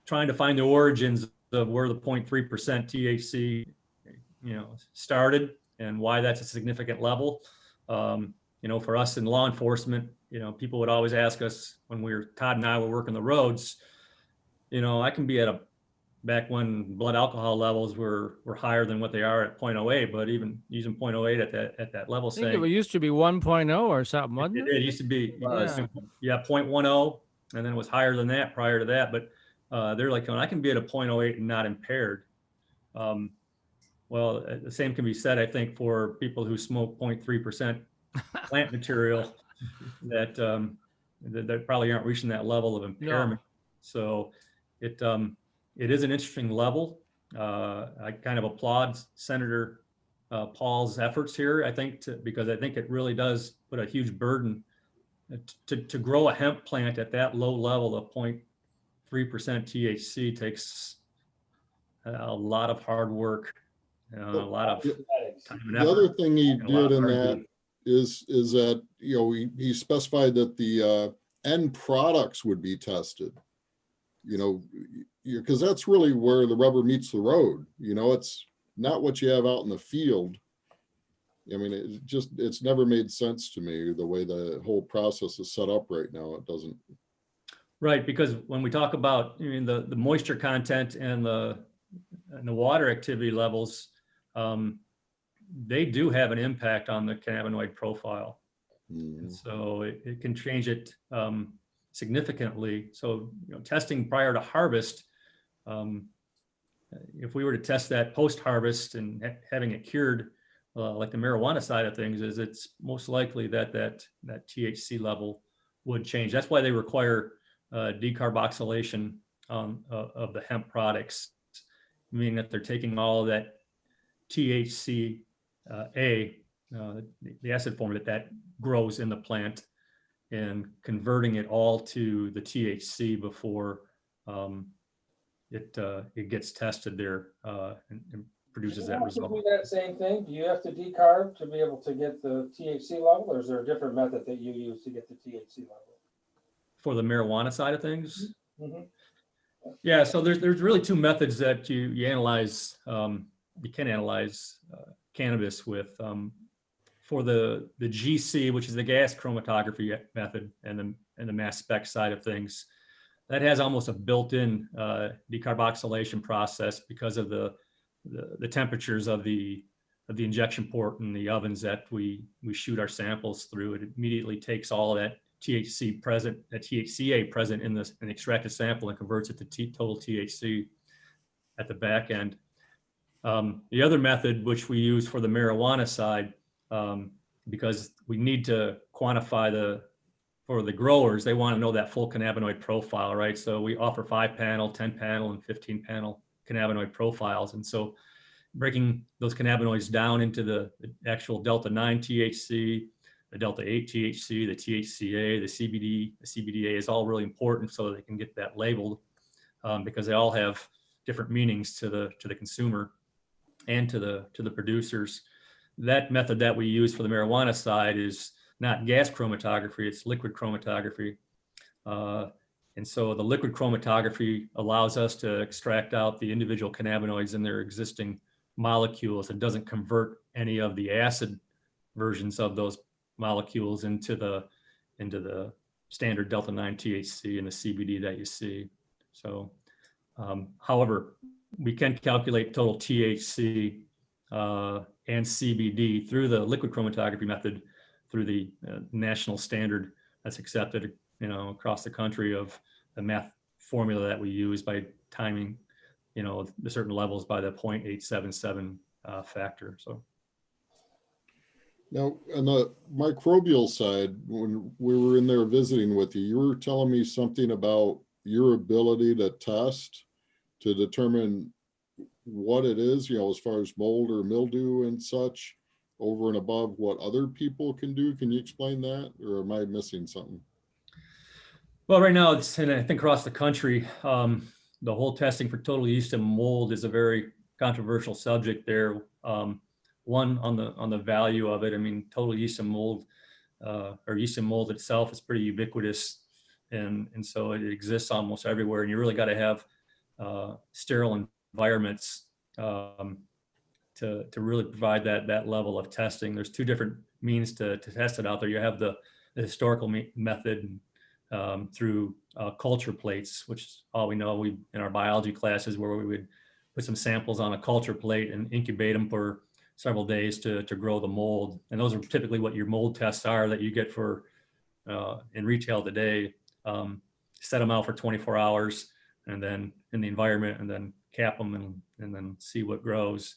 trying to find the origins of where the 0.3% THC, started and why that's a significant level. For us in law enforcement, people would always ask us when Todd and I were working the roads, I can be back when blood alcohol levels were higher than what they are at 0.08, but even using 0.08 at that level, I think it used to be 1.0 or something, wasn't it? It used to be, 0.10, and then it was higher than that prior to that. But they're like, I can be at a 0.08 and not impaired. Well, the same can be said, I think, for people who smoke 0.3% plant material that probably aren't reaching that level of impairment. No. So It is an interesting level. I kind of applaud Senator Paul's efforts here, I think, because I think it really does put a huge burden to grow a hemp plant at that low level of 0.3% THC takes a lot of hard work, a lot of time and The effort. other thing he and a lot did of in R&D. that is that, you know, he specified that the end products would be tested, you know, because that's really where the rubber meets the road. You know, it's not what you have out in the field. I mean, it's never made sense to me the way the whole process is set up right now. It doesn't. Right, because when we talk about, I mean, the moisture content and the water activity levels, they do have an impact on the cannabinoid profile. And so it can change it significantly. So, you know, testing prior to harvest, if we were to test that post-harvest and having it cured, like the marijuana side of things, is it's most likely that THC level would change. That's why they require decarboxylation of the hemp products, meaning that they're taking all of that THC the acid form that grows in the plant, and converting it all to the THC before it gets tested there and produces that result. Do that same thing? Do you have to decarb to be able to get the THC level, or is there a different method that you use to get the THC level? For the marijuana side of things? Mm-hmm. Yeah, so there's really two methods that you analyze. You can analyze cannabis with. For the GC, which is the gas chromatography method, and the mass spec side of things, that has almost a built-in decarboxylation process because of the temperatures of the injection port and the ovens that we shoot our samples through. It immediately takes all of that THCA present in an extracted sample and converts it to total THC at the back end. The other method, which we use for the marijuana side, because we need to quantify for the growers, they want to know that full cannabinoid profile, right? So we offer 5-panel, 10-panel, and 15-panel cannabinoid profiles. And so breaking those cannabinoids down into the actual delta 9 THC, the delta 8 THC, the THCA, the CBD, the CBDA is all really important so they can get that labeled, because they all have different meanings to the consumer and to the producers. That method that we use for the marijuana side is not gas chromatography, it's liquid chromatography. And so the liquid chromatography allows us to extract out the individual cannabinoids in their existing molecules. It doesn't convert any of the acid versions of those molecules into the standard delta 9 THC and the CBD that you see. So, however, we can calculate total THC and CBD through the liquid chromatography method, through the national standard that's accepted, across the country, of the math formula that we use by timing, the certain levels by the 0.877 factor. So. Now, on the microbial side, when we were in there visiting with you, you were telling me something about your ability to test to determine what it is, as far as mold or mildew and such, over and above what other people can do. Can you explain that, or am I missing something? Well, right now, and I think across the country, the whole testing for total yeast and mold is a very controversial subject there. One, on the value of it. I mean, total yeast and mold, or yeast and mold itself, is pretty ubiquitous, and so it exists almost everywhere. And you really got to have sterile environments to really provide that level of testing. There's two different means to test it out there. You have the historical method through culture plates, which is all we know. We, in our biology classes, where we would put some samples on a culture plate and incubate them for several days to grow the mold. And those are typically what your mold tests are that you get for in retail today. Set them out for 24 hours and then in the environment, and then cap them and then see what grows.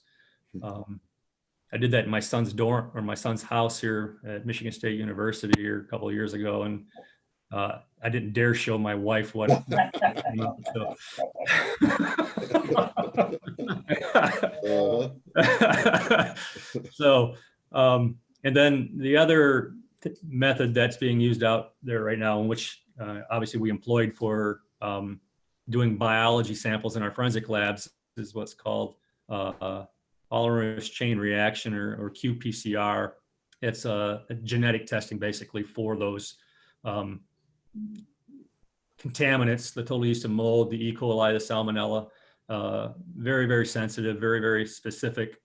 I did that in my son's dorm, or my son's house here at Michigan State University here a couple of years ago. And I didn't dare show my wife what. So, and then the other method that's being used out there right now, in which obviously we employed for doing biology samples in our forensic labs, is what's called polymerase chain reaction, or qPCR. It's a genetic testing basically for those contaminants, the total yeast and mold, the E. coli, the salmonella. Very, very sensitive, very, very specific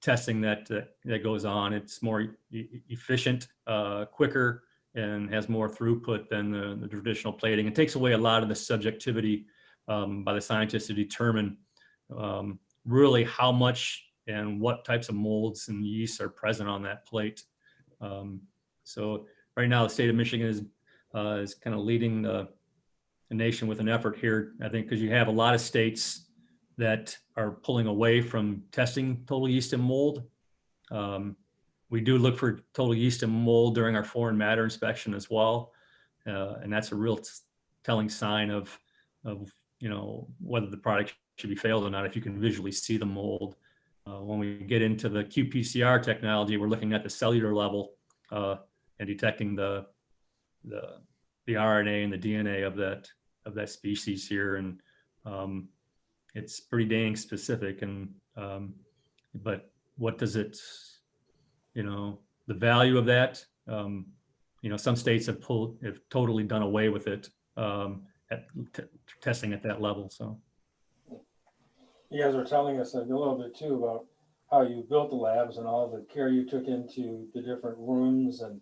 testing that goes on. It's more efficient, quicker, and has more throughput than the traditional plating. It takes away a lot of the subjectivity by the scientists to determine really how much and what types of molds and yeasts are present on that plate. So right now, the state of Michigan is kind of leading the nation with an effort here, I think, because you have a lot of states that are pulling away from testing total yeast and mold. We do look for total yeast and mold during our foreign matter inspection as well. And that's a real telling sign of whether the product should be failed or not, if you can visually see the mold. When we get into the qPCR technology, we're looking at the cellular level and detecting the RNA and the DNA of that species here, and it's pretty dang specific. And but what does it, the value of that? Some states have totally done away with it at testing at that level. So you guys were telling us a little bit too about how you built the labs and all the care you took into the different rooms and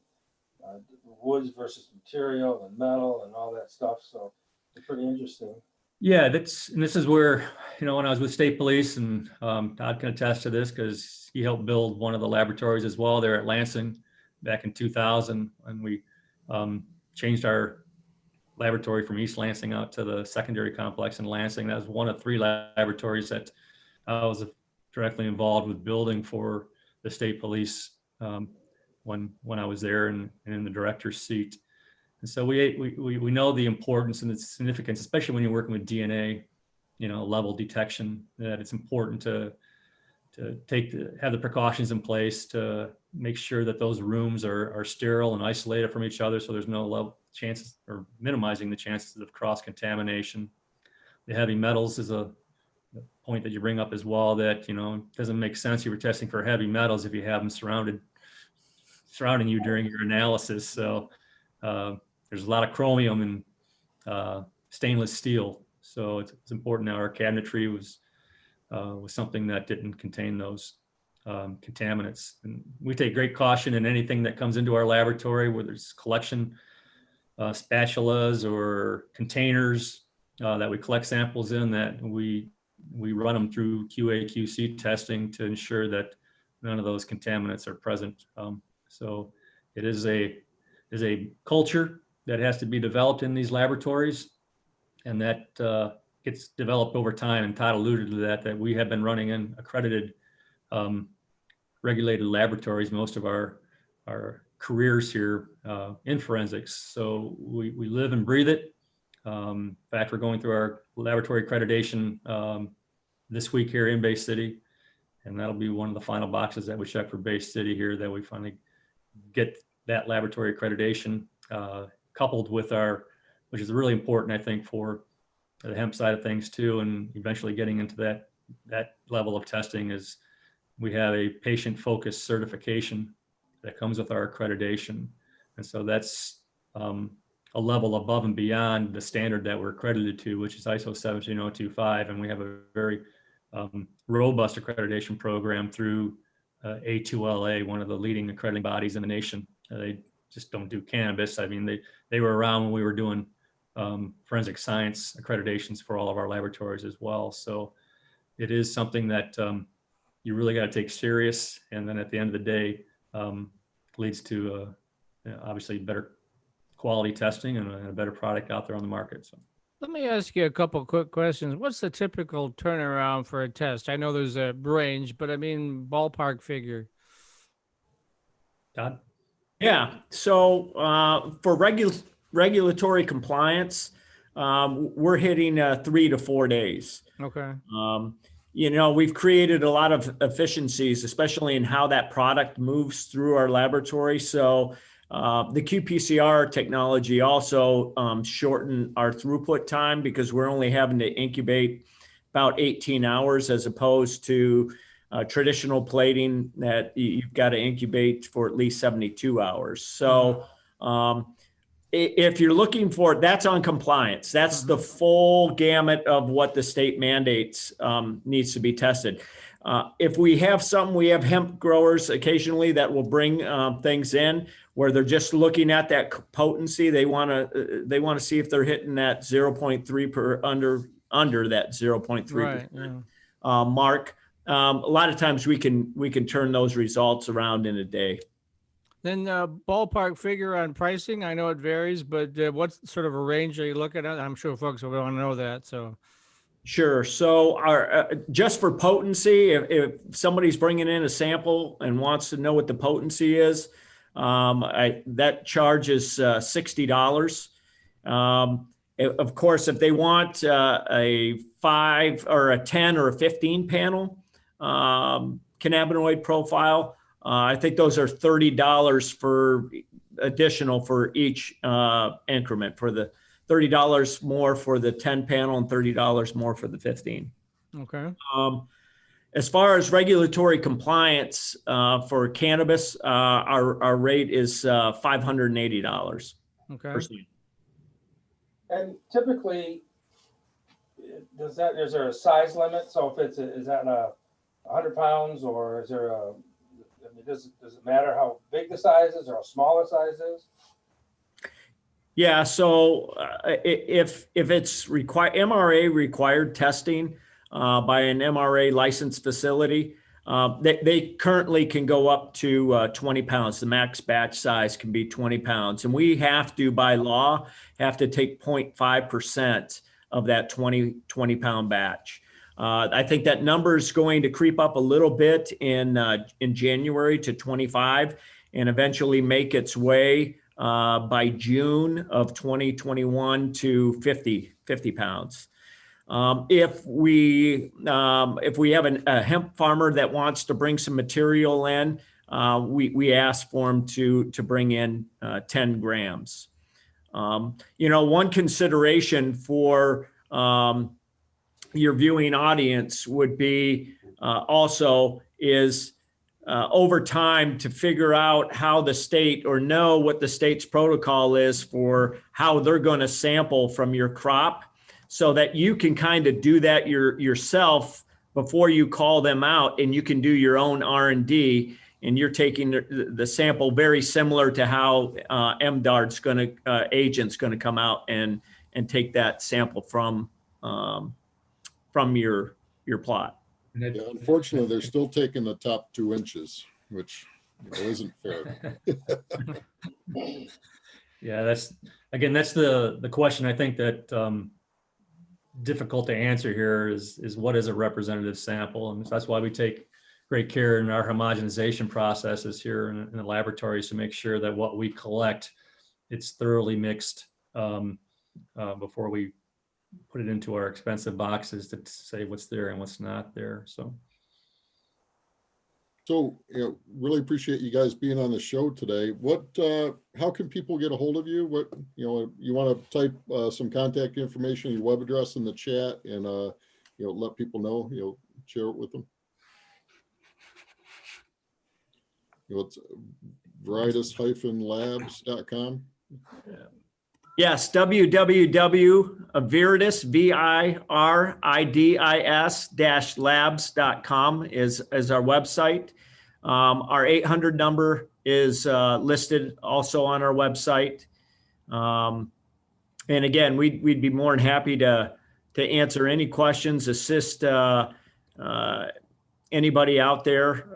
woods versus material and metal and all that stuff. So it's pretty interesting. Yeah, this is where, when I was with state police, and Todd can attest to this because he helped build one of the laboratories as well there at Lansing back in 2000, and we changed our laboratory from East Lansing out to the secondary complex in Lansing. That was one of 3 laboratories that I was directly involved with building for the state police when I was there and in the director's seat. And so we know the importance and the significance, especially when you're working with DNA, level detection, that it's important to have the precautions in place to make sure that those rooms are sterile and isolated from each other, so there's no chances, or minimizing the chances of cross-contamination. The heavy metals is a point that you bring up as well, that doesn't make sense. You were testing for heavy metals if you have them surrounding you during your analysis. So there's a lot of chromium and stainless steel. So it's important that our cabinetry was something that didn't contain those contaminants. And we take great caution in anything that comes into our laboratory, whether it's collection spatulas or containers that we collect samples in, that we run them through QA/QC testing to ensure that none of those contaminants are present. So it is a culture that has to be developed in these laboratories, and that gets developed over time. And Todd alluded to that we have been running in accredited regulated laboratories most of our careers here in forensics. So we live and breathe it. In fact, we're going through our laboratory accreditation this week here in Bay City, and that'll be one of the final boxes that we check for Bay City here, that we finally get that laboratory accreditation coupled with which is really important, I think, for the hemp side of things too, and eventually getting into that level of testing, is we have a patient-focused certification that comes with our accreditation. And so that's a level above and beyond the standard that we're accredited to, which is ISO 17025. And we have a very robust accreditation program through A2LA, one of the leading accrediting bodies in the nation. They just don't do cannabis. I mean, they were around when we were doing forensic science accreditations for all of our laboratories as well. So it is something that you really got to take serious. And then at the end of the day, leads to obviously better quality testing and a better product out there on the market. So let me ask you a couple quick questions. What's the typical turnaround for a test? I know there's a range, but I mean, ballpark figure. Todd? Yeah. So for regulatory compliance, we're hitting 3 to 4 days. Okay. We've created a lot of efficiencies, especially in how that product moves through our laboratory. So the qPCR technology also shortened our throughput time because we're only having to incubate about 18 hours as opposed to traditional plating that you've got to incubate for at least 72 hours. So if you're looking for, that's on compliance. That's the full gamut of what the state mandates needs to be tested. If we have we have hemp growers occasionally that will bring things in where they're just looking at that potency. They want to see if they're hitting that 0.3 per under that 0.3% mark. A lot of times we can turn those results around in a day. Then ballpark figure on pricing. I know it varies, but what sort of a range are you looking at? I'm sure folks will want to know that. So. Sure. So our just for potency, if somebody's bringing in a sample and wants to know what the potency is, that charge is $60. Of course, if they want a 5 or a 10 or a 15 panel cannabinoid profile, I think those are $30 for additional for each increment, for the $30 more for the 10 panel and $30 more for the 15. Okay. As far as regulatory compliance for cannabis, our rate is $580. Okay. And typically, is there a size limit? So if is that 100 pounds, or is there does it matter how big the size is or how small the size is? Yeah. So if it's MRA required testing by an MRA licensed facility, they currently can go up to 20 pounds. The max batch size can be 20 pounds. And we have to, by law, have to take 0.5% of that 20 pound batch. I think that number is going to creep up a little bit in January to 25 and eventually make its way by June of 2021 to 50 pounds. If we have a hemp farmer that wants to bring some material in, we ask for them to bring in 10 grams. One consideration for your viewing audience would be also is over time to figure out how the state or know what the state's protocol is for how they're going to sample from your crop, so that you can kind of do that yourself before you call them out, and you can do your own R&D, and you're taking the sample very similar to how MDARD's agent's going to come out and take that sample from your plot. Yeah, unfortunately, they're still taking the top 2 inches, which isn't fair. Yeah, that's the question I think that difficult to answer here is what is a representative sample, and that's why we take great care in our homogenization processes here in the laboratories to make sure that what we collect, it's thoroughly mixed before we put it into our expensive boxes to say what's there and what's not there. So really appreciate you guys being on the show today. How can people get a hold of you? You want to type some contact information, your web address in the chat, and let people know, share it with them. It's Viridis-labs.com. Yes, www.viridis, VIRIDIS-labs.com is our website. Our 800 number is listed also on our website. And again, we'd be more than happy to answer any questions, assist anybody out there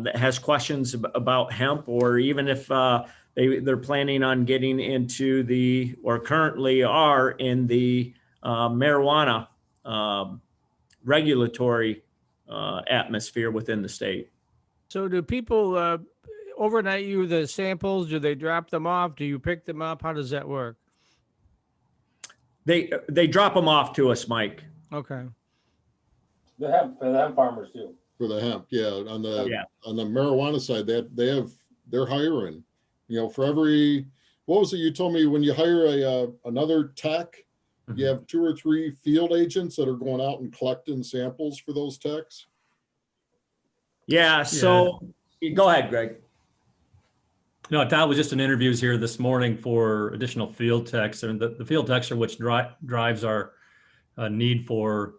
that has questions about hemp, or even if they're planning on getting into or currently are in the marijuana regulatory atmosphere within the state. So do people overnight you the samples? Do they drop them off? Do you pick them up? How does that work? They drop them off to us, Mike. Okay. The hemp, for the hemp farmers too. For the hemp, yeah. Yeah. On the marijuana side, they're hiring. You know, for every, what was it you told me, when you hire another tech, you have 2 or 3 field agents that are going out and collecting samples for those techs? Yeah. So go ahead, Greg. No, Todd was just in interviews here this morning for additional field techs, and the field techs are which drives our need for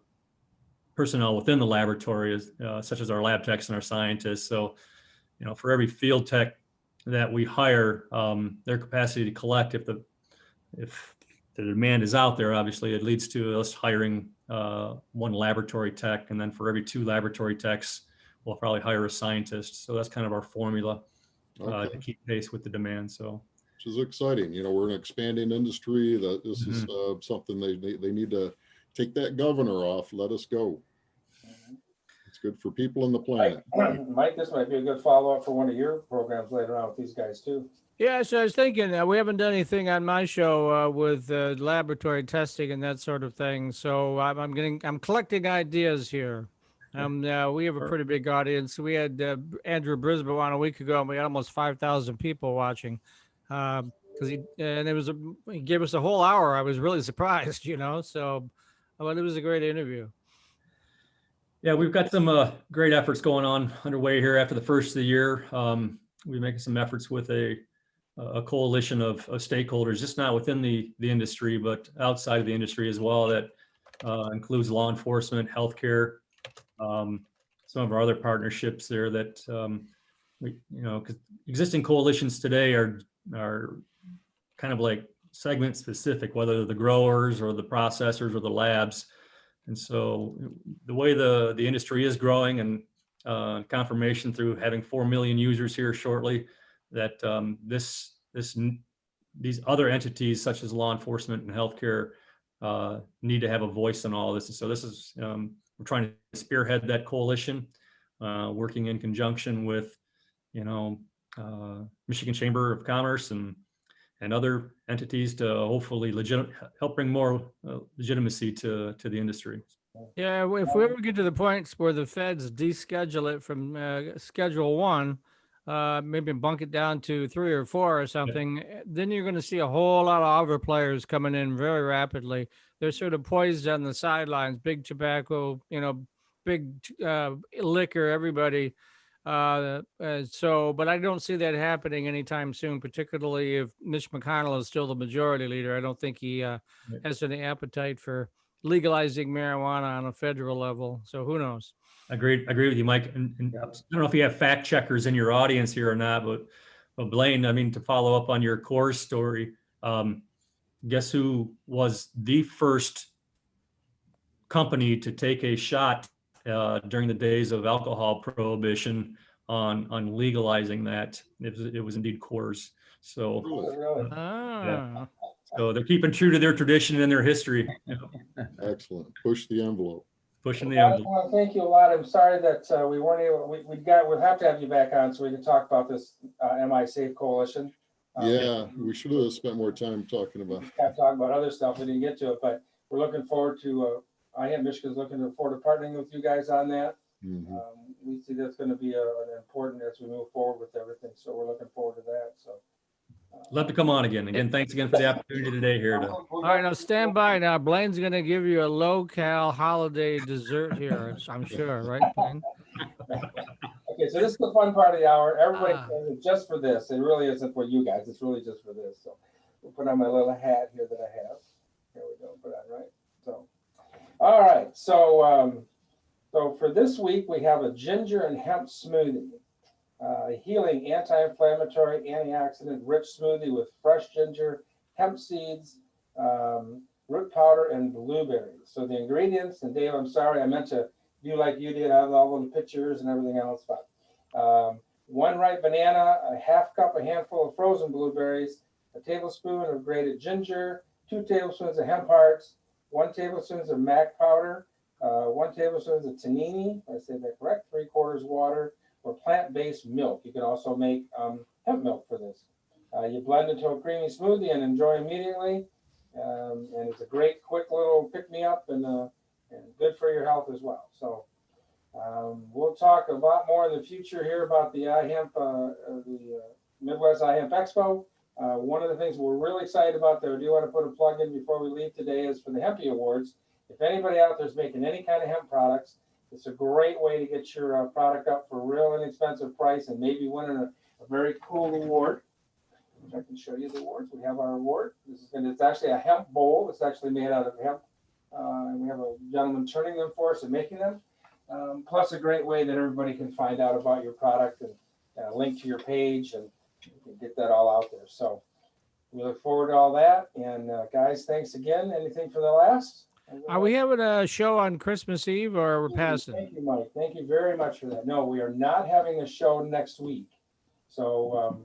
personnel within the laboratory, such as our lab techs and our scientists. So, for every field tech that we hire, their capacity to collect, if the demand is out there, obviously it leads to us hiring 1 laboratory tech, and then for every 2 laboratory techs, we'll probably hire a scientist. So that's kind of our formula. Okay. To keep pace with the demand. So, which is exciting. We're an expanding industry. That this is something they need to take that governor off. Let us go. It's good for people on the planet. Mike, this might be a good follow-up for one of your programs later on with these guys too. Yeah, so I was thinking we haven't done anything on my show with laboratory testing and that sort of thing. So I'm collecting ideas here. We have a pretty big audience. We had Andrew Brisbane on a week ago, and we had almost 5,000 people watching. Because he gave us a whole hour. I was really surprised, So, but it was a great interview. yeah, we've got some great efforts going on underway here after the first of the year. We're making some efforts with a coalition of stakeholders, just not within the industry, but outside of the industry as well. That includes law enforcement, healthcare. Some of our other partnerships there that because existing coalitions today are kind of like segment specific, whether they're the growers or the processors or the labs. And so the way the industry is growing, and confirmation through having 4 million users here shortly, that these other entities such as law enforcement and healthcare need to have a voice in all this. And so this is we're trying to spearhead that coalition, working in conjunction with, Michigan Chamber of Commerce and other entities to hopefully help bring more legitimacy to the industry. Yeah, if we ever get to the point where the feds deschedule it from Schedule 1, maybe bunk it down to 3 or 4 or something, then you're going to see a whole lot of other players coming in very rapidly. They're sort of poised on the sidelines, big tobacco, big liquor, everybody. But I don't see that happening anytime soon, particularly if Mitch McConnell is still the majority leader. I don't think he has any appetite for legalizing marijuana on a federal level. So who knows? Agree with you, Mike. And I don't know if you have fact checkers in your audience here or not, but Blaine, I mean, to follow up on your Coors story, guess who was the first company to take a shot during the days of alcohol prohibition on legalizing that? It was indeed Coors. So, yeah. So they're keeping true to their tradition and their history. Excellent. Push the envelope. Pushing the envelope. Well, thank you a lot. I'm sorry that we weren't able. We'll have to have you back on so we can talk about this MI Safe Coalition. Yeah, we should have spent more time talking about. Have talk about other stuff. We didn't get to it, but we're looking forward to. iHemp Michigan's looking forward to partnering with you guys on that. Mm-hmm. We see that's going to be an important as we move forward with everything. So we're looking forward to that. So. Love to come on again. Again, thanks again for the opportunity today here. All right, now stand by. Now Blaine's going to give you a low-cal holiday dessert here, I'm sure, right, Blaine? Okay, so this is the fun part of the hour. Everybody, just for this. It really isn't for you guys. It's really just for this. So we'll put on my little hat here that I have. Here we go. Put on right. So, all right. So, so for this week, we have a ginger and hemp smoothie. Healing, anti-inflammatory, antioxidant-rich smoothie with fresh ginger, hemp seeds, root powder, and blueberries. So the ingredients, and Dave, I'm sorry, I meant to do like you did, have all the pictures and everything else, but 1 ripe banana, a handful of frozen blueberries, a tablespoon of grated ginger, 2 tablespoons of hemp hearts, 1 tablespoon of mac powder, 1 tablespoon of tannini, I said that correct, 3/4 water, or plant-based milk. You can also make hemp milk for this. You blend into a creamy smoothie and enjoy immediately. And it's a great, quick little pick-me-up and good for your health as well. So we'll talk a lot more in the future here about the iHemp, the Midwest iHemp Expo. One of the things we're really excited about that I do want to put a plug in before we leave today is for the Hempy Awards. If anybody out there is making any kind of hemp products, it's a great way to get your product up for a real inexpensive price and maybe winning a very cool award. I can show you the awards. We have our award. It's actually a hemp bowl. It's actually made out of hemp. And we have a gentleman turning them for us and making them. Plus a great way that everybody can find out about your product and link to your page, and you can get that all out there. So we look forward to all that. And guys, thanks again. Anything for the last? Are we having a show on Christmas Eve, or we're passing? Thank you, Mike. Thank you very much for that. No, we are not having a show next week. So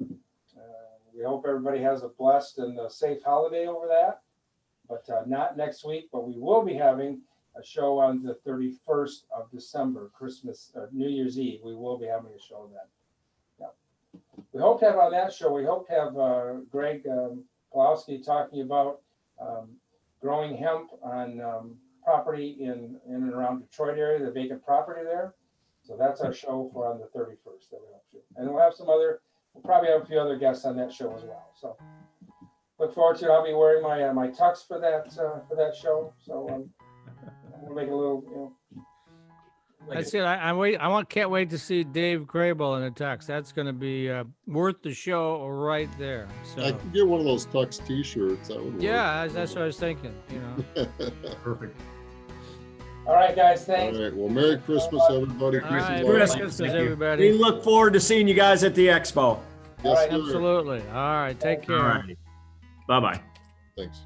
we hope everybody has a blessed and a safe holiday over that. But not next week, but we will be having a show on the 31st of December, Christmas, New Year's Eve. We will be having a show then. Yeah. We hope to have on that show, we hope to have Greg Pawlowski talking about growing hemp on property in and around Detroit area, the vacant property there. So that's our show for on the 31st that we hope to. And we'll have we'll probably have a few other guests on that show as well. So look forward to it. I'll be wearing my tux for that show. So we'll make a little, That's it. Can't wait to see Dave Grable in a tux. That's going to be worth the show right there. So I can get one of those tux t-shirts. That would work. yeah, that's what I was thinking. Perfect. All right, guys. Thanks. All right. Well, Merry Christmas, everybody. All Peace right, and Merry love. Christmas, Thank you. everybody. We look forward to seeing you guys at the expo. Yes, right, sir. Absolutely. All right. Take care. All right. Bye-bye. Thanks.